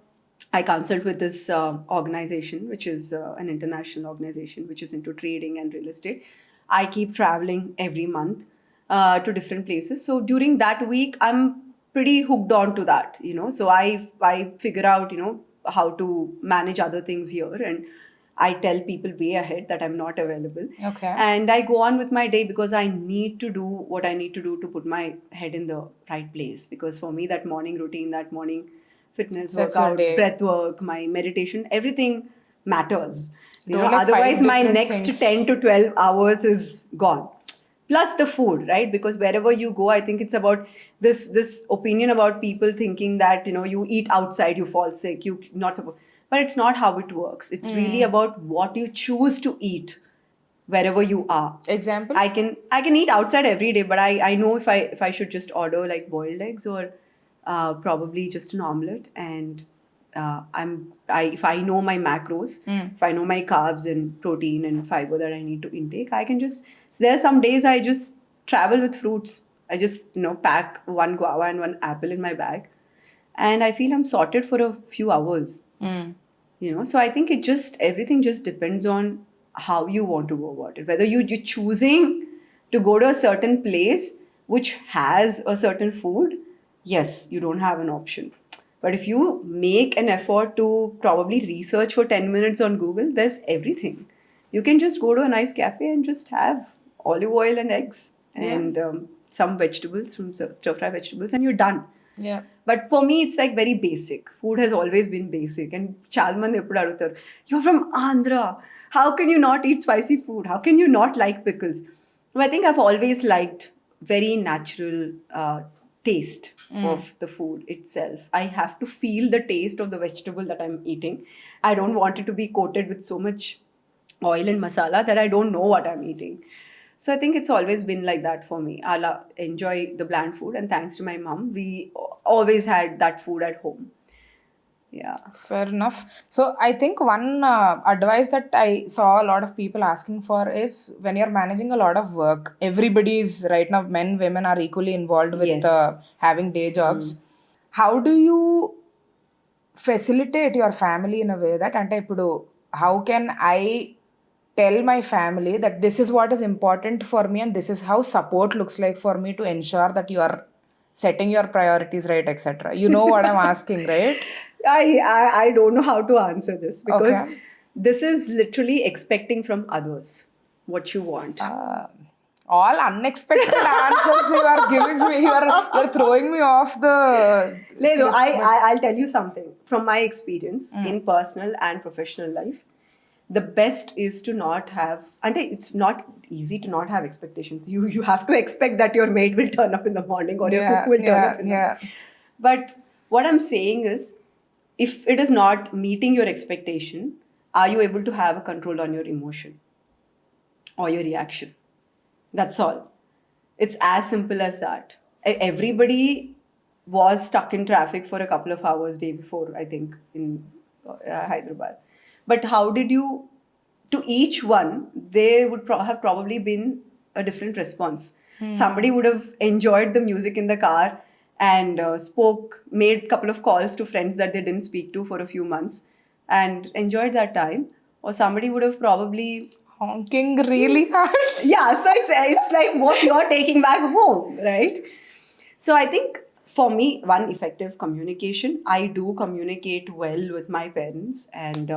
I consult with this organization, which is an international organization, which is into trading and real estate. I keep traveling every month to different places. So during that week, I'm pretty hooked on to that, So I figure out, how to manage other things here, and I tell people way ahead that I'm not available. Okay. And I go on with my day because I need to do what I need to do to put my head in the right place. Because for me, that morning routine, that morning fitness Sets your workout, day. breath work, my meditation, everything matters. Don't like Otherwise five my different next things. 10 to 12 hours is gone. Plus the food, right? Because wherever you go, I think it's about this opinion about people thinking that you eat outside, you fall sick, you not supposed. But it's not how it works. It's really about what you choose to eat wherever you are. Example? I can eat outside every day, but I know if I should just order like boiled eggs, or probably just an omelette, and if I know my macros, if I know my carbs and protein and fiber that I need to intake, I can just. So there are some days I just travel with fruits. I just pack one guava and one apple in my bag, and I feel I'm sorted for a few hours. So I think everything just depends on how you want to go about it. Whether you're choosing to go to a certain place which has a certain food, yes, you don't have an option. But if you make an effort to probably research for 10 minutes on Google, there's everything. You can just go to a nice cafe and just have olive oil and eggs and some vegetables, some stir-fry vegetables, and you're done. Yeah. But for me, it's like very basic. Food has always been basic. And Chalman eppudu adugaru, you're from Andhra. How can you not eat spicy food? How can you not like pickles? Well, I think I've always liked very natural taste of the food itself. I have to feel the taste of the vegetable that I'm eating. I don't want it to be coated with so much oil and masala that I don't know what I'm eating. So I think it's always been like that for me. I'll enjoy the bland food, and thanks to my mom, we always had that food at home. Yeah. Fair enough. So I think one advice that I saw a lot of people asking for is when you're managing a lot of work, everybody is right now, men, women are equally involved with Yes. having day jobs. How do you facilitate your family in a way that ante ippudu how can I tell my family that this is what is important for me and this is how support looks like for me to ensure that you are setting your priorities right, etc. You know what I'm asking, right? I don't know how to answer this because Okay. this is literally expecting from others what you want. All unexpected answers you are giving me. You're throwing me off the Ledo, cliff. I'll tell you something from my experience in personal and professional life. The best is to not have, and it's not easy to not have expectations. You have to expect that your maid will turn up in the morning or your cook will turn up in the morning. But what I'm saying is, if it is not meeting your expectation, are you able to have a control on your emotion or your reaction? That's all. It's as simple as that. Everybody was stuck in traffic for a couple of hours day before, I think, in Hyderabad. But how did you, to each one, they would have probably been a different response. Somebody would have enjoyed the music in the car and made a couple of calls to friends that they didn't speak to for a few months and enjoyed that time. Or somebody would have probably Honking really hard. yeah, so it's like what you're taking back home, right? So I think for me, one, effective communication. I do communicate well with my parents and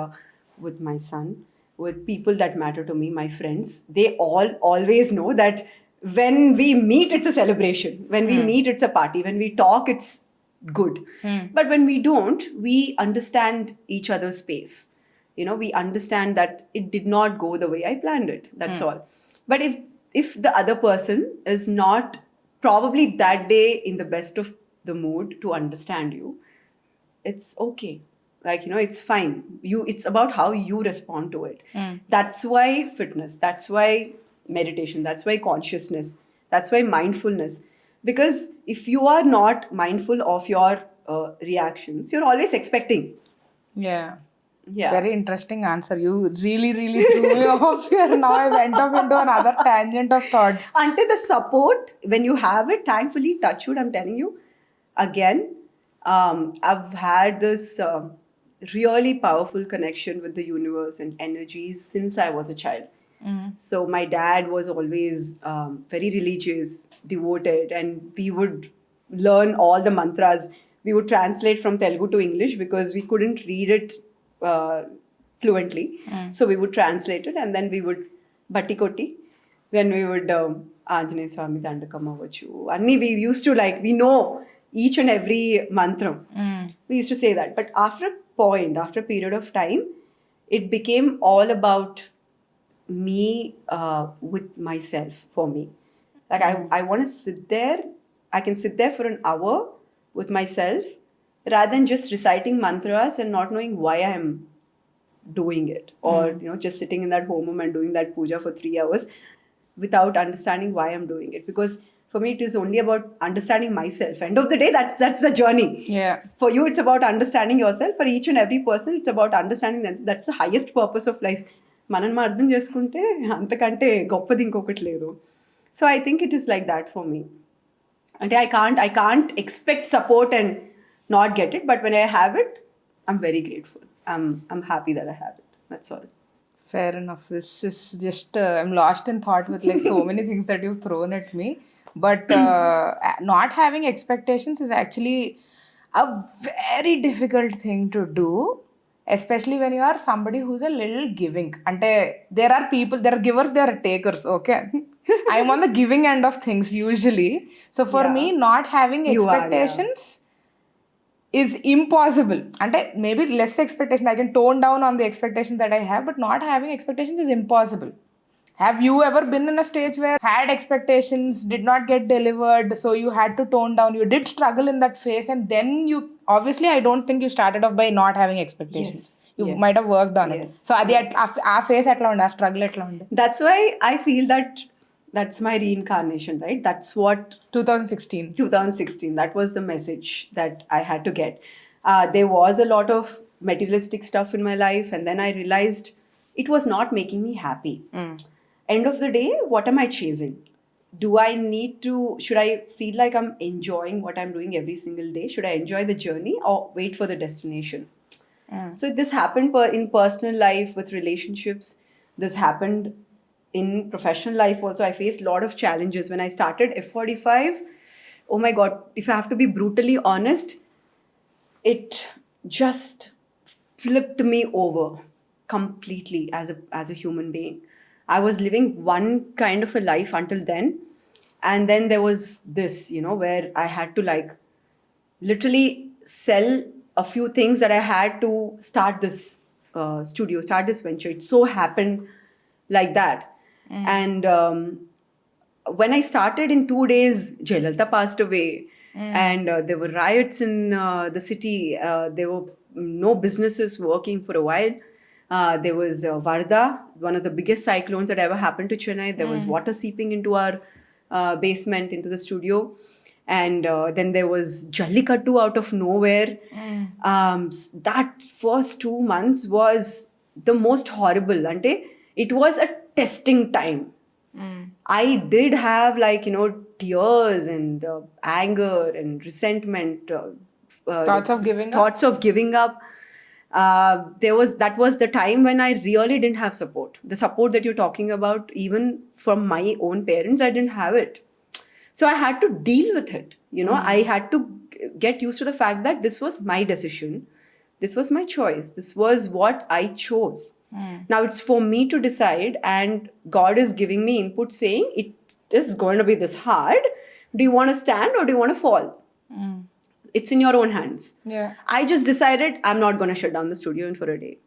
with my son, with people that matter to me, my friends. They all always know that when we meet, it's a celebration. When we meet, it's a party. When we talk, it's good. But when we don't, we understand each other's space. We understand that it did not go the way I planned it. That's all. But if the other person is not probably that day in the best of the mood to understand you, it's okay. Like, it's fine. It's about how you respond to it. That's why fitness, that's why meditation, that's why consciousness, that's why mindfulness. Because if you are not mindful of your reactions, you're always expecting. Yeah. Yeah. Very interesting answer. You really, really threw me off here. Now I went off into another tangent of thoughts. Until the support, when you have it, thankfully, touch wood, I'm telling you, again, I've had this really powerful connection with the universe and energies since I was a child. So my dad was always very religious, devoted, and we would learn all the mantras. We would translate from Telugu to English because we couldn't read it uh, fluently. So we would translate it and then we would batti kotti. Then we would Anjaneya Swami Dandakam avvachu. Anni we used to we know each and every mantra. We used to say that. But after a period of time, it became all about me with myself for me. Like I want to sit there. I can sit there for an hour with myself rather than just reciting mantras and not knowing why I am doing it, or just sitting in that home and doing that puja for 3 hours without understanding why I'm doing it. Because for me, it is only about understanding myself. End of the day, that's the journey. Yeah. For you, it's about understanding yourself. For each and every person, it's about understanding them. That's the highest purpose of life. మనం అర్థం చేసుకుంటే అంతకంటే గొప్పది ఇంకొకటి లేదు. So I think it is like that for me. And I can't expect support and not get it. But when I have it, I'm very grateful. I'm happy that I have it. That's all. Fair enough. This is just, I'm lost in thought with so many things that you've thrown at me. But not having expectations is actually a very difficult thing to do, especially when you are somebody who's a little giving. Ante, there are givers, there are takers, okay? I'm on the giving end of things usually. So for me, not having expectations is impossible. And maybe less expectation. I can tone down on the expectations that I have, but not having expectations is impossible. Have you ever been in a stage where had expectations, did not get delivered, so you had to tone down? You did struggle in that phase, and then you obviously, I don't think you started off by not having expectations. You might have worked on it. So our phase atla unde, our struggle atla unde. That's why I feel that's my reincarnation, right? That's what 2016. 2016. That was the message that I had to get. There was a lot of materialistic stuff in my life, and then I realized it was not making me happy. End of the day, what am I chasing? Should I feel like I'm enjoying what I'm doing every single day? Should I enjoy the journey or wait for the destination? So this happened in personal life with relationships. This happened in professional life also. I faced a lot of challenges when I started F45. Oh my God, if I have to be brutally honest, it just flipped me over completely as a human being. I was living one kind of a life until then, and then there was this, where I had to like literally sell a few things that I had to start this studio, start this venture. It so happened like that, and when I started, in 2 days, Jayalalitha passed away, and there were riots in the city. There were no businesses working for a while. There was Varda, one of the biggest cyclones that ever happened to Chennai. There was water seeping into our basement, into the studio. And then there was Jallikattu out of nowhere. That first 2 months was the most horrible. Ante, it was a testing time. I did have tears and anger and resentment. Thoughts of giving up? Thoughts of giving up. That was the time when I really didn't have support. The support that you're talking about, even from my own parents, I didn't have it. So I had to deal with it. I had to get used to the fact that this was my decision. This was my choice. This was what I chose. Now it's for me to decide, and God is giving me input saying it is going to be this hard. Do you want to stand or do you want to fall? It's in your own hands. Yeah. I just decided I'm not going to shut down the studio for a day.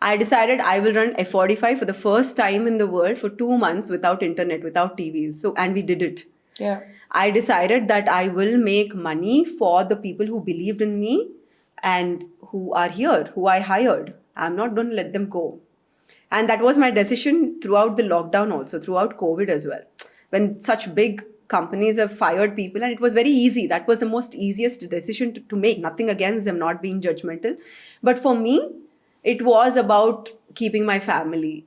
I decided I will run F45 for the first time in the world for 2 months without internet, without TVs. And we did it. Yeah. I decided that I will make money for the people who believed in me and who are here, who I hired. I'm not going to let them go. And that was my decision throughout the lockdown also, throughout COVID as well. When such big companies have fired people, and it was very easy. That was the most easiest decision to make. Nothing against them, not being judgmental. But for me, it was about keeping my family,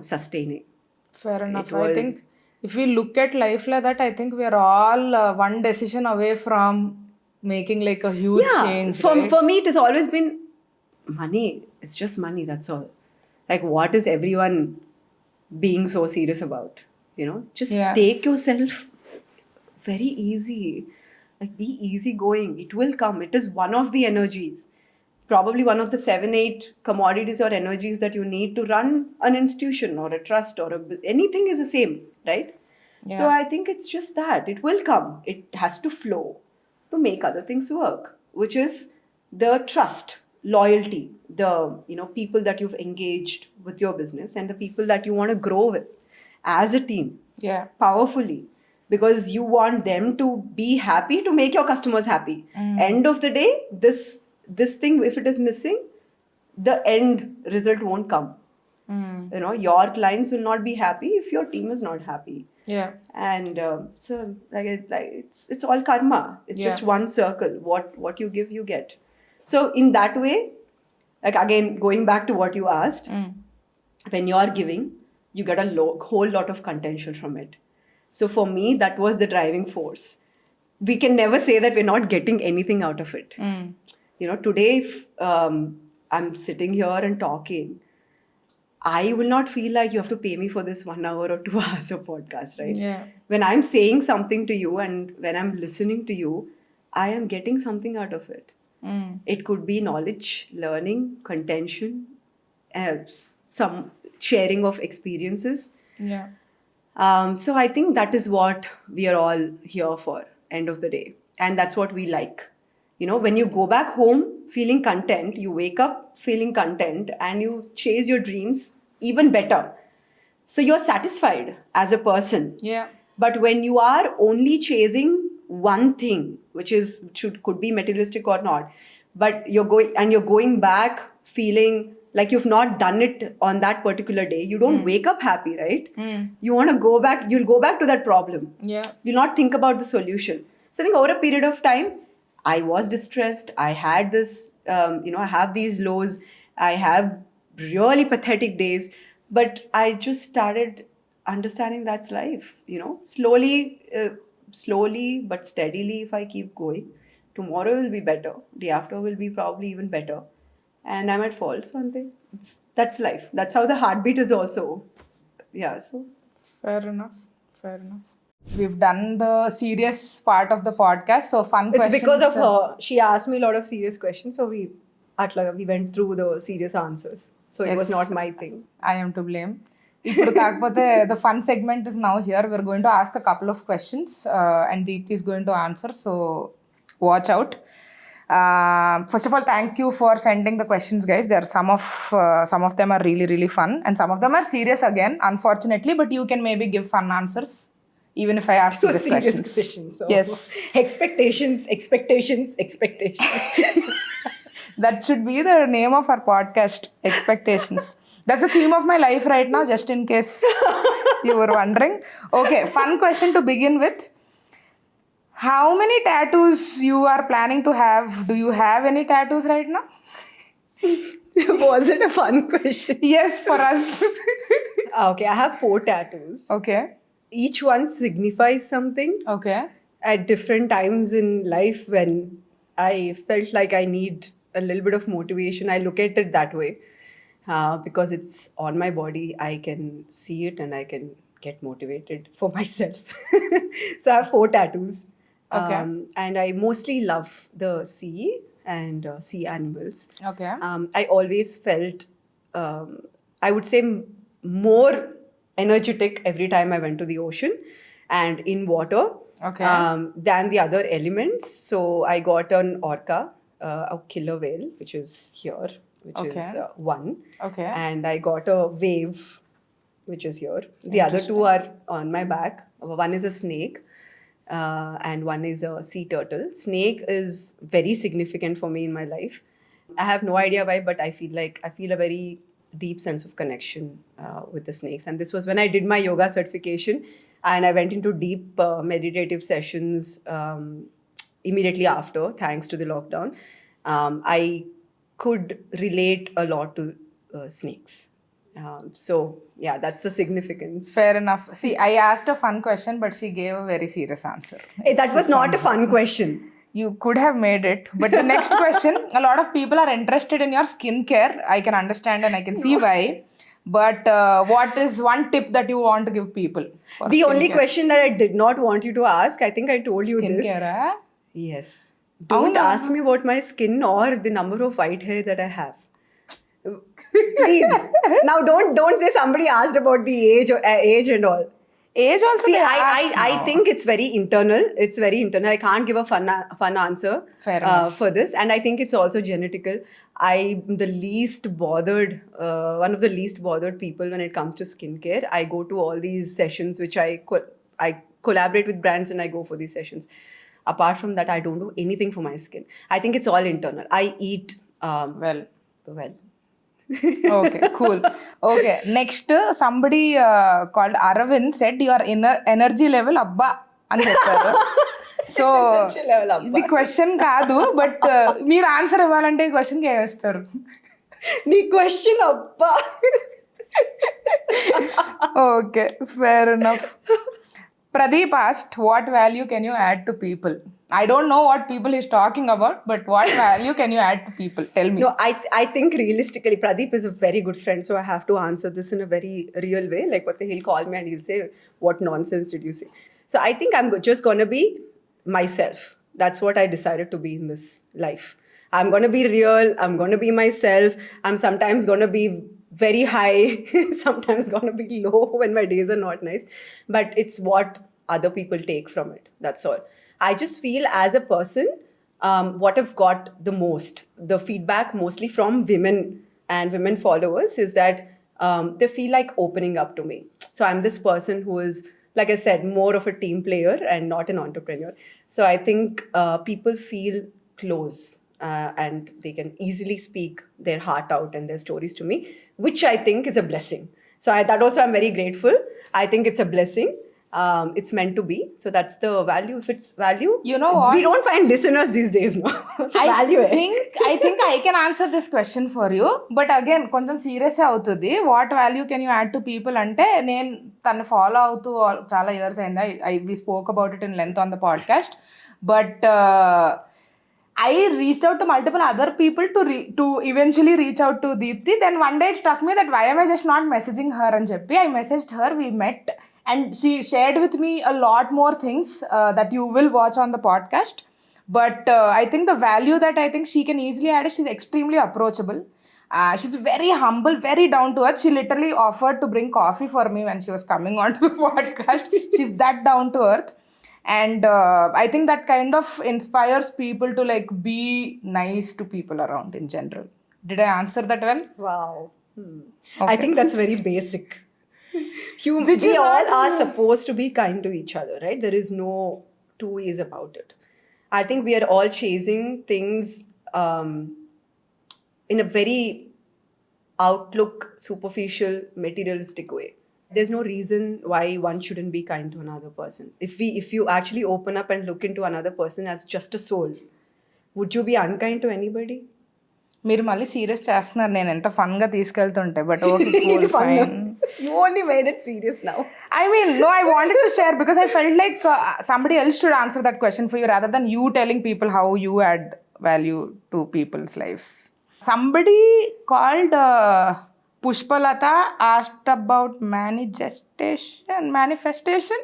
sustaining. Fair enough. I think if we look at life like that, I think we are all one decision away from making like a huge change. Right? For me, it has always been money. It's just money, that's all. Like, what is everyone being so serious about? Just take yourself very easy. Like, be easygoing. It will come. It is one of the energies. Probably one of the 7-8 commodities or energies that you need to run an institution or a trust or anything is the same, right? Yeah. So I think it's just that. It will come. It has to flow to make other things work, which is the trust, loyalty, the people that you've engaged with your business and the people that you want to grow with as a team. Yeah. Powerfully. Because you want them to be happy to make your customers happy. End of the day, this thing, if it is missing, the end result won't come. Your clients will not be happy if your team is not happy. Yeah. And so it's all karma. It's just one circle. What you give, you get. So in that way, like again, going back to what you asked, when you're giving, you get a whole lot of contention from it. So for me, that was the driving force. We can never say that we're not getting anything out of it. Today, if I'm sitting here and talking, I will not feel like you have to pay me for this 1 hour or 2 hours of podcast, right? Yeah. When I'm saying something to you and when I'm listening to you, I am getting something out of it. It could be knowledge, learning, contention, some sharing of experiences. Yeah. So I think that is what we are all here for, end of the day. And that's what we like. When you go back home feeling content, you wake up feeling content and you chase your dreams even better. So you're satisfied as a person. Yeah. But when you are only chasing one thing, which could be materialistic or not, but you're going back feeling like you've not done it on that particular day, you don't wake up happy, right? You want to go back, you'll go back to that problem. Yeah. You'll not think about the solution. So I think over a period of time, I was distressed. I had this, I have these lows. I have really pathetic days. But I just started understanding that's life, slowly but steadily. If I keep going, tomorrow will be better. Day after will be probably even better. And I might fall something. That's life. That's how the heartbeat is also. Yeah, so Fair enough. Fair enough. We've done the serious part of the podcast. So fun it's questions. because of her. She asked me a lot of serious questions, so we went through the serious answers. So it was Yes. not my thing. I am to blame. ఇప్పుడు కాకపోతే the fun segment is now here. We're going to ask a couple of questions and Deepthi is going to answer. So watch out. First of all, thank you for sending the questions, guys. There are some of them are really really fun and some of them are serious again, unfortunately. But you can maybe give fun answers even if I ask So serious serious questions. So Yes. expectations. That should be the name of our podcast, Expectations. That's the theme of my life right now, just in case you were wondering. Okay, fun question to begin with. How many tattoos you are planning to have? Do you have any tattoos right now? Was it a fun question? Yes, for us. Okay, I have 4 tattoos. Okay. Each one signifies something Okay. at different times in life when I felt like I need a little bit of motivation. I look at it that way because it's on my body. I can see it and I can get motivated for myself. So I have 4 tattoos. Okay. And I mostly love the sea and sea animals. Okay. I always felt, I would say, more energetic every time I went to the ocean and in water Okay. than the other elements. So I got an orca, a killer whale, which is here, which Okay. is one. Okay. And I got a wave, which is here. The other 2 are on my back. One is a snake. And one is a sea turtle. Snake is very significant for me in my life. I have no idea why, but I feel a very deep sense of connection with the snakes. And this was when I did my yoga certification, and I went into deep meditative sessions immediately after, thanks to the lockdown. I could relate a lot to snakes. So yeah, that's the significance. Fair enough. See, I asked a fun question, but she gave a very serious answer. Hey, that was not a fun question. You could have made it. But the next question, a lot of people are interested in your skincare. I can understand and I can see why. But what is one tip that you want to give people? For The only skincare? question that I did not want you to ask, I think I told you this. Skincare, ah? Yes. Don't Avuna? ask me about my skin or the number of white hair that I have. Please. Now don't say somebody asked about the age and all. Age also. See, they I ask now. think it's very internal. It's very internal. I can't give a fun answer Fair enough. for this. And I think it's also genetical. I'm the least bothered, one of the least bothered people when it comes to skincare. I go to all these sessions, which I collaborate with brands and I go for these sessions. Apart from that, I don't do anything for my skin. I think it's all internal. I eat Well. well. Okay, cool. Okay, next somebody called Aravind said your inner energy level abba అని చెప్పారు. So Energy level abba. ఇది question కాదు but మీరు answer ఇవ్వాలంటే ఈ క్వశ్చన్కి ఏమిస్తారు? నీ question అబ్బా. Okay, fair enough. Pradeep asked, what value can you add to people? I don't know what people he's talking about, but what value can you add to people? Tell me. No, I think realistically, Pradeep is a very good friend, so I have to answer this in a very real way. Like he'll call me and he'll say, "What nonsense did you say?" So I think I'm just gonna be myself. That's what I decided to be in this life. I'm gonna be real. I'm gonna be myself. I'm sometimes gonna be very high, sometimes gonna be low when my days are not nice. But it's what other people take from it. That's all. I just feel as a person, what I've got the most, the feedback mostly from women and women followers is that they feel like opening up to me. So I'm this person who is, like I said, more of a team player and not an entrepreneur. So I think people feel close and they can easily speak their heart out and their stories to me, which I think is a blessing. So that also I'm very grateful. I think it's a blessing. It's meant to be. So that's the value. If it's value, You know what? we don't find dissonance these days, no. So value. I think I can answer this question for you. But again, కొంచెం serious అవుతుంది. What value can you add to people అంటే నేను తను follow అవుతూ చాలా years అయింది. We spoke about it in length on the podcast. But I reached out to multiple other people to eventually reach out to Deepthi. Then one day it struck me that why am I just not messaging her and Jappi? I messaged her, we met, and she shared with me a lot more things that you will watch on the podcast. But I think the value that I think she can easily add is she's extremely approachable. She's very humble, very down to earth. She literally offered to bring coffee for me when she was coming onto the podcast. She's that down to earth. And I think that kind of inspires people to like be nice to people around in general. Did I answer that well? Wow. Okay. I think that's very basic. Which we is all not- are supposed to be kind to each other, right? There is no two ways about it. I think we are all chasing things in a very outlook, superficial, materialistic way. There's no reason why one shouldn't be kind to another person. If you actually open up and look into another person as just a soul, would you be unkind to anybody? మీరు మళ్ళీ serious చేస్తున్నారు నేను ఎంత ఫన్గా తీసుకెళ్తుంటే but okay fine You only made it serious now. I mean, no, I wanted to share because I felt like somebody else should answer that question for you rather than you telling people how you add value to people's lives. Somebody called Pushpalata asked about manifestation. Manifestation.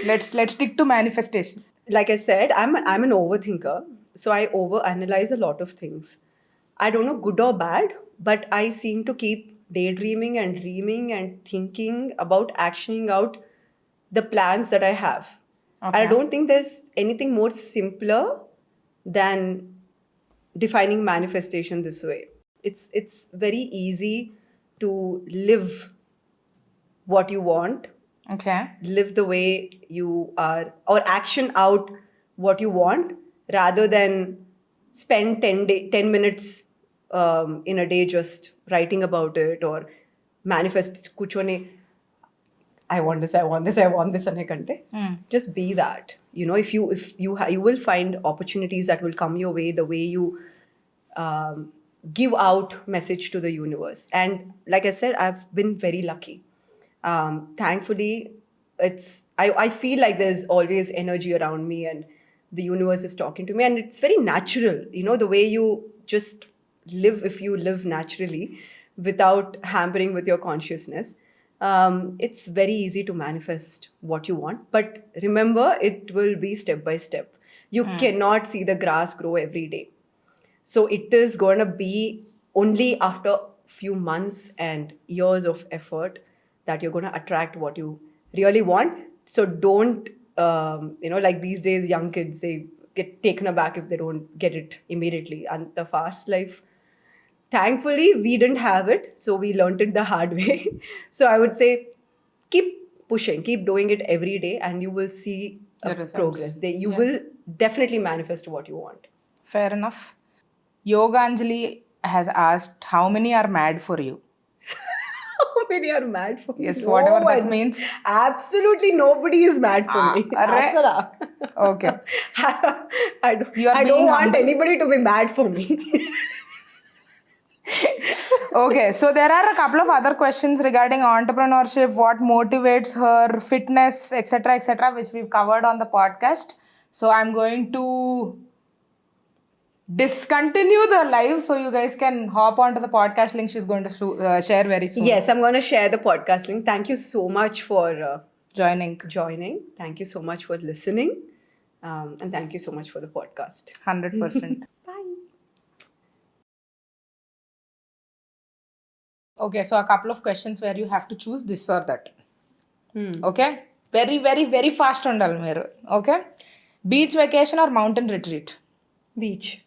Let's stick to manifestation. Like I said, I'm an overthinker, so I overanalyze a lot of things. I don't know good or bad, but I seem to keep daydreaming and dreaming and thinking about actioning out the plans that I have. And I don't think there's anything more simpler than defining manifestation this way. It's very easy to live what you want, Okay. live the way you are, or action out what you want rather than spend 10 minutes in a day just writing about it or manifest kuchone I want this ane kante. Just be that. You know, if you will find opportunities that will come your way the way you give out message to the universe. And like I said, I've been very lucky. Thankfully, I feel like there's always energy around me and the universe is talking to me, and it's very natural. You know, the way you just live, if you live naturally without hampering with your consciousness, it's very easy to manifest what you want. But remember, it will be step by step. You cannot see the grass grow every day. So it is going to be only after few months and years of effort that you're going to attract what you really want. So don't, like these days, young kids, they get taken aback if they don't get it immediately. And the fast life, thankfully, we didn't have it. So we learned it the hard way. So I would say, keep pushing, keep doing it every day, and you will see The results. progress. You will definitely manifest what you want. Fair enough. Yoganjali has asked how many are mad for you? How many are mad for me? Yes, whatever that one. means. Absolutely nobody is mad for me. arre. Asara. Okay. I You are don't being want humble. anybody to be mad for me. Okay, so there are a couple of other questions regarding entrepreneurship, what motivates her, fitness, etc., which we've covered on the podcast. So I'm going to discontinue the live so you guys can hop onto the podcast link she's going to share very soon. Yes, I'm going to share the podcast link. Thank you so much for Joining. Thank you so much for listening. And thank you so much for the podcast. 100%. Bye. Okay, so a couple of questions where you have to choose this or that. Okay? Very, very, very fast undali meeru. Okay? Beach vacation or mountain retreat? Beach.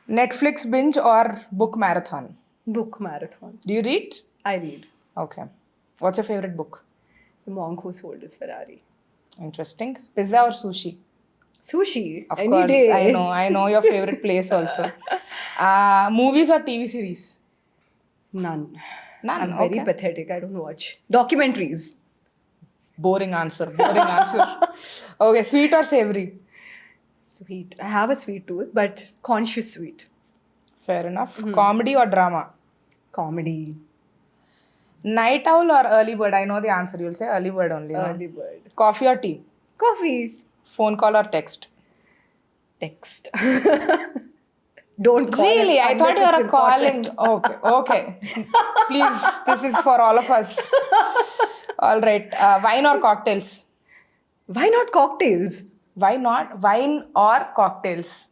Netflix binge or book marathon? Book marathon. Do you read? I read. Okay. What's your favorite book? The Monk Who Sold His Ferrari. Interesting. Pizza or sushi? Sushi. Of Any course. day. I know your favorite place also. Movies or TV series? None. None. I'm very Okay. pathetic. I don't watch documentaries. Boring answer. Boring answer. Okay, sweet or savory? Sweet. I have a sweet tooth, but conscious sweet. Fair enough. Comedy or drama? Comedy. Night owl or early bird? I know the answer. You'll say early bird only. No? Early bird. Coffee or tea? Coffee. Phone call or text? Text. Don't call. Really? I thought unless you were it's calling. important. Okay. Please, this is for all of us. All right. Wine or cocktails? Why not cocktails? Why not? Wine or cocktails?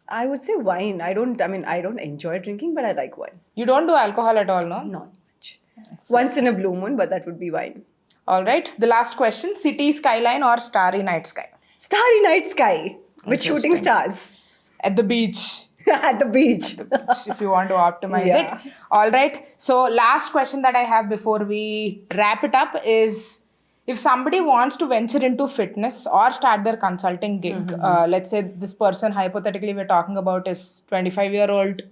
I would say wine. I don't enjoy drinking, but I like wine. You don't do alcohol at all, no? Not much. Once in a blue moon, but that would be wine. All right. The last question: city skyline or starry night sky? Starry night sky with shooting stars At the beach. at the beach. If you want to optimize Yeah. it. All right. So, last question that I have before we wrap it up is if somebody wants to venture into fitness or start their consulting gig, let's say this person hypothetically we're talking about is 25-year-old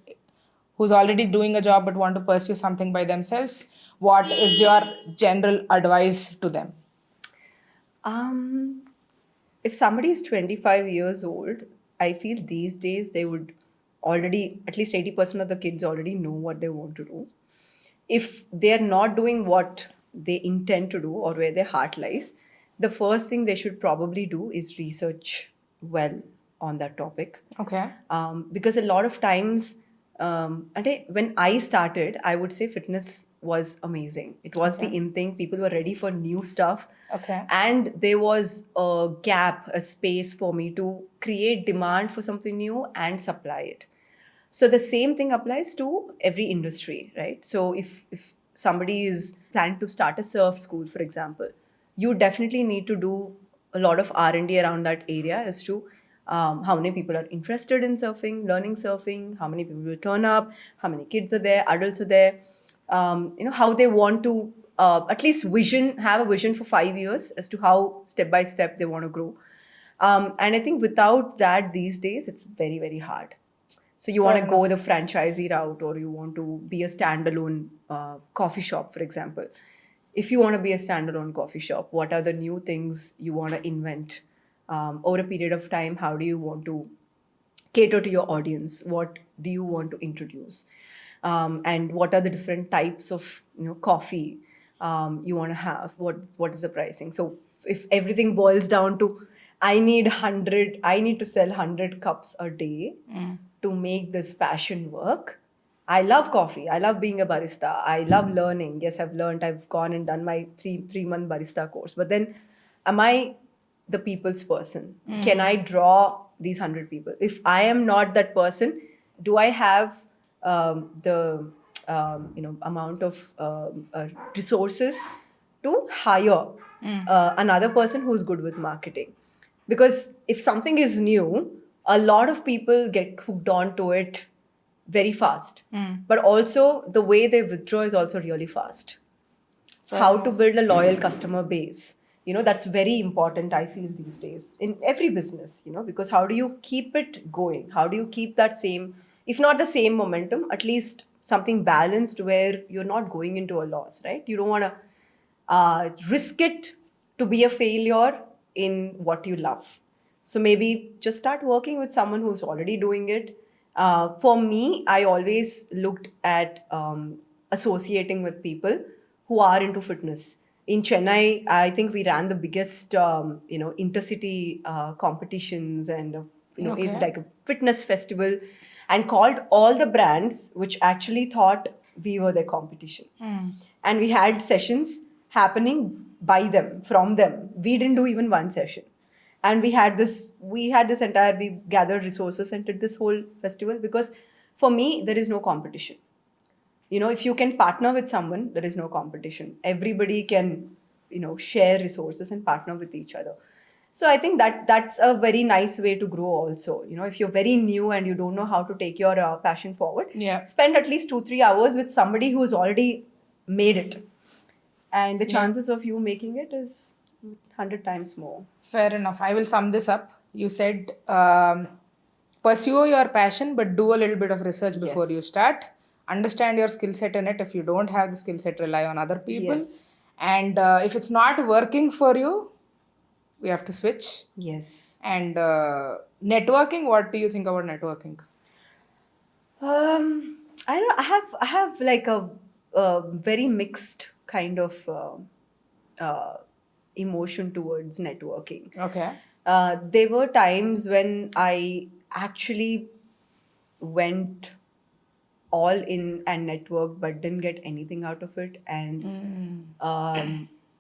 who's already doing a job but want to pursue something by themselves, what is your general advice to them? If somebody is 25 years old, I feel these days they would already, at least 80% of the kids already know what they want to do. If they are not doing what they intend to do or where their heart lies, the first thing they should probably do is research well on that topic. Okay. Because a lot of times, when I started, I would say fitness was amazing. It was the in thing. People were ready for new stuff. Okay. And there was a gap, a space for me to create demand for something new and supply it. So the same thing applies to every industry, right? So if somebody is planning to start a surf school, for example, you definitely need to do a lot of R&D around that area as to how many people are interested in surfing, learning surfing, how many people will turn up, how many kids are there, adults are there, how they want to at least have a vision for 5 years as to how step by step they want to grow. And I think without that these days, it's very, very hard. So you want to go the franchisee route, or you want to be a standalone coffee shop, for example. If you want to be a standalone coffee shop, what are the new things you want to invent over a period of time? How do you want to cater to your audience? What do you want to introduce? And what are the different types of coffee you want to have? What is the pricing? So if everything boils down to I need to sell 100 cups a day to make this passion work. I love coffee. I love being a barista. I love learning. Yes, I've learned. I've gone and done my three-month barista course. But then, am I the people's person? Can I draw these 100 people? If I am not that person, do I have the amount of resources to hire another person who's good with marketing? Because if something is new, a lot of people get hooked on to it very fast. But also the way they withdraw is also really fast. How to build a loyal customer base. That's very important, I feel, these days in every business, because how do you keep it going? How do you keep that same, if not the same momentum, at least something balanced where you're not going into a loss, right? You don't want to risk it to be a failure in what you love. So maybe just start working with someone who's already doing it. For me, I always looked at associating with people who are into fitness. In Chennai, I think we ran the biggest, intercity competitions and, like a fitness festival, and called all the brands which actually thought we were their competition. And we had sessions happening by them, from them. We didn't do even one session. And we gathered resources and did this whole festival, because for me, there is no competition. If you can partner with someone, there is no competition. Everybody can, share resources and partner with each other. So I think that's a very nice way to grow also. If you're very new and you don't know how to take your passion forward, spend at least 2-3 hours with somebody who's already made it. And the chances of you making it is 100 times more. Fair enough. I will sum this up. You said pursue your passion, but do a little bit of research before you start. understand your skill set in it. If you don't have the skill set, rely on other people. Yes. And if it's not working for you, we have to switch. Yes. And networking, what do you think about networking? I don't know. I have like a very mixed kind of emotion towards networking. Okay. There were times when I actually went all in and networked but didn't get anything out of it. And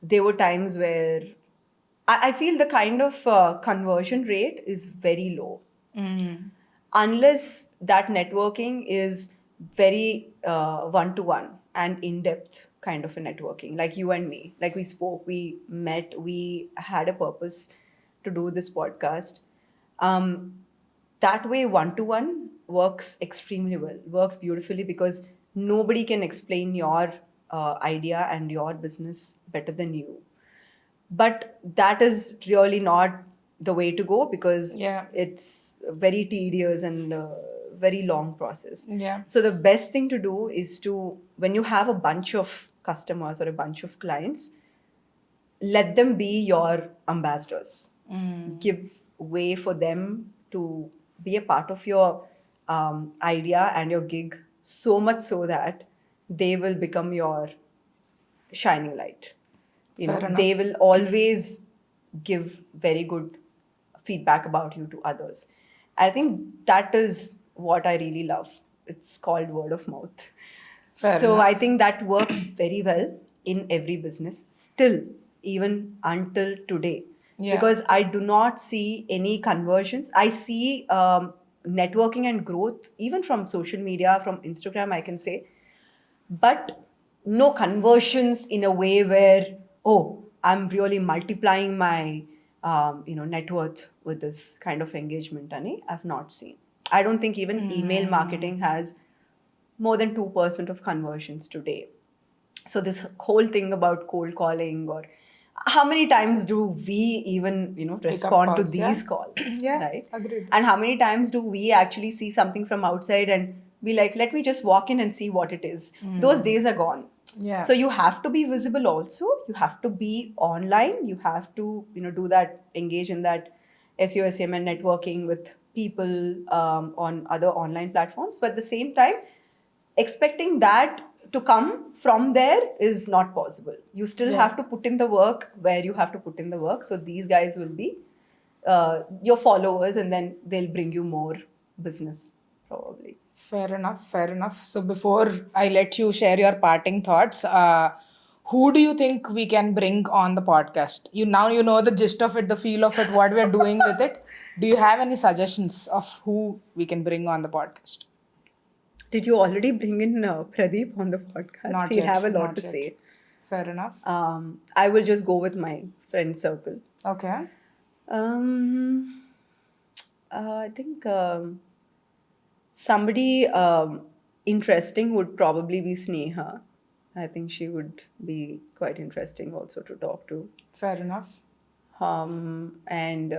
there were times where I feel the kind of conversion rate is very low. Unless that networking is very one-to-one and in-depth kind of a networking, like you and me, like we spoke, we met, we had a purpose to do this podcast. That way, one-to-one works extremely well, works beautifully, because nobody can explain your idea and your business better than you. But that is really not the way to go, because Yeah. it's very tedious and very long process. Yeah. So the best thing to do is to, when you have a bunch of customers or a bunch of clients, let them be your ambassadors. Give way for them to be a part of your idea and your gig, so much so that they will become your shining light. Fair enough. They will always give very good feedback about you to others. I think that is what I really love. It's called word of mouth. Fair So enough. I think that works very well in every business still, even until today. Yeah. Because I do not see any conversions. I see networking and growth even from social media, from Instagram, I can say, but no conversions in a way where, oh, I'm really multiplying my net worth with this kind of engagement. Ani, I've not seen. I don't think even email marketing has more than 2% of conversions today. So this whole thing about cold calling, or how many times do we even respond to calls, these yeah. calls? Yeah, Right. agreed. And how many times do we actually see something from outside and be like, let me just walk in and see what it is? Those days are gone. Yeah. So you have to be visible also. You have to be online. You have to do that, engage in that SEO, SEM and networking with people on other online platforms. But at the same time, expecting that to come from there is not possible. You still Yeah. have to put in the work where you have to put in the work. So these guys will be your followers, and then they'll bring you more business probably. Fair enough. Fair enough. So before I let you share your parting thoughts, who do you think we can bring on the podcast? You know the gist of it, the feel of it, what we're doing with it. Do you have any suggestions of who we can bring on the podcast? Did you already bring in Pradeep on the podcast? Not He'll yet, have a lot not to yet. say. Fair enough. I will just go with my friend circle. Okay. I think somebody interesting would probably be Sneha. I think she would be quite interesting also to talk to. Fair enough. And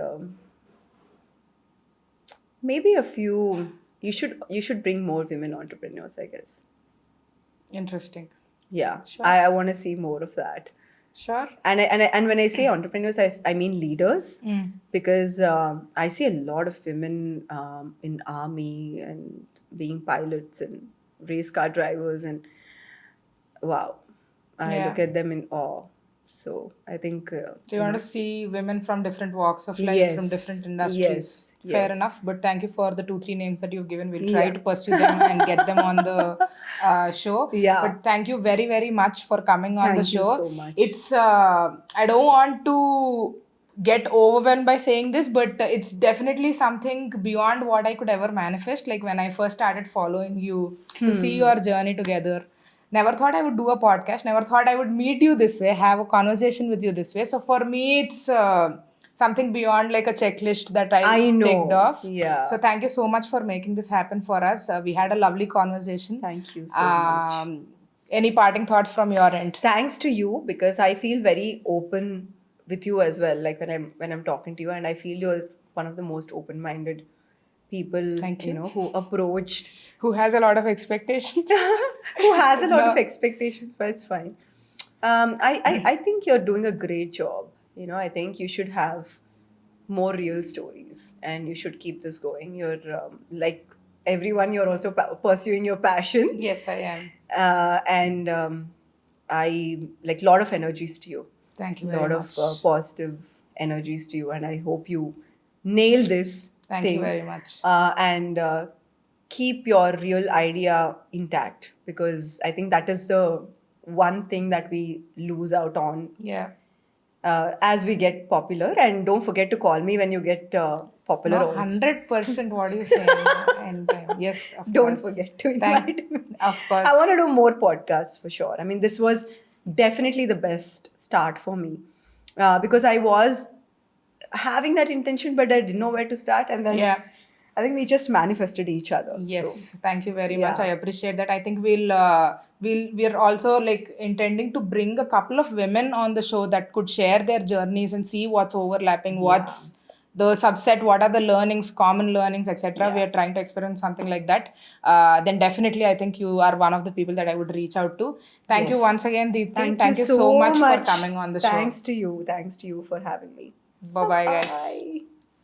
maybe a few. You should bring more women entrepreneurs, I guess. Interesting. Yeah, Sure. I want to see more of that. Sure. And when I say entrepreneurs, I mean leaders, because I see a lot of women in army and being pilots and race car drivers, and wow, I Yeah. look at them in awe. So I think So you want to see women from different walks of life, from Yes. different industries. Yes. Fair Yes. enough. But thank you for the 2-3 names that you've given. We'll try Yeah. to pursue them and get them on the show. Yeah. But thank you very, very much for coming on the Thank you show. so much. It's I don't want to get overwhelmed by saying this, but it's definitely something beyond what I could ever manifest. Like when I first started following you, to see your journey together. Never thought I would do a podcast. Never thought I would meet you this way, have a conversation with you this way. So for me, it's something beyond like a checklist that I know. ticked off. Yeah. So thank you so much for making this happen for us. We had a lovely conversation. Thank you so much. Any parting thoughts from your end? Thanks to you, because I feel very open with you as well. Like when I'm talking to you, and I feel you're one of the most open-minded people, Thank you. who approached, Who has a lot of expectations. who has a lot of No. expectations, but it's fine. I think you're doing a great job. I think you should have more real stories and you should keep this going. You're like everyone, you're also pursuing your passion. Yes, I am. And I like a lot of energies to you. Thank you A very lot much. of positive energies to you, and I hope you nail this Thank thing. you very much. And keep your real idea intact, because I think that is the one thing that we lose out on Yeah. as we get popular. And don't forget to call me when you get popular No, also. 100% what you saying. And yes, of Don't course. forget to Thank- invite me. Of course. I want to do more podcasts for sure. I mean, this was definitely the best start for me, because I was having that intention, but I didn't know where to start. And then Yeah. I think we just manifested each other. Yes, thank you very much. yeah. I appreciate that. I think we're also like intending to bring a couple of women on the show that could share their journeys and see what's overlapping, what's the subset, what are the learnings, common learnings, etc. We are trying to experiment something like that. Then definitely, I think you are one of the people that I would reach out to. Thank you Yes. once again, Deepthi. Thank you so much for coming on the show. Thanks to you. Thanks to you for having me. Bye bye, guys. Bye.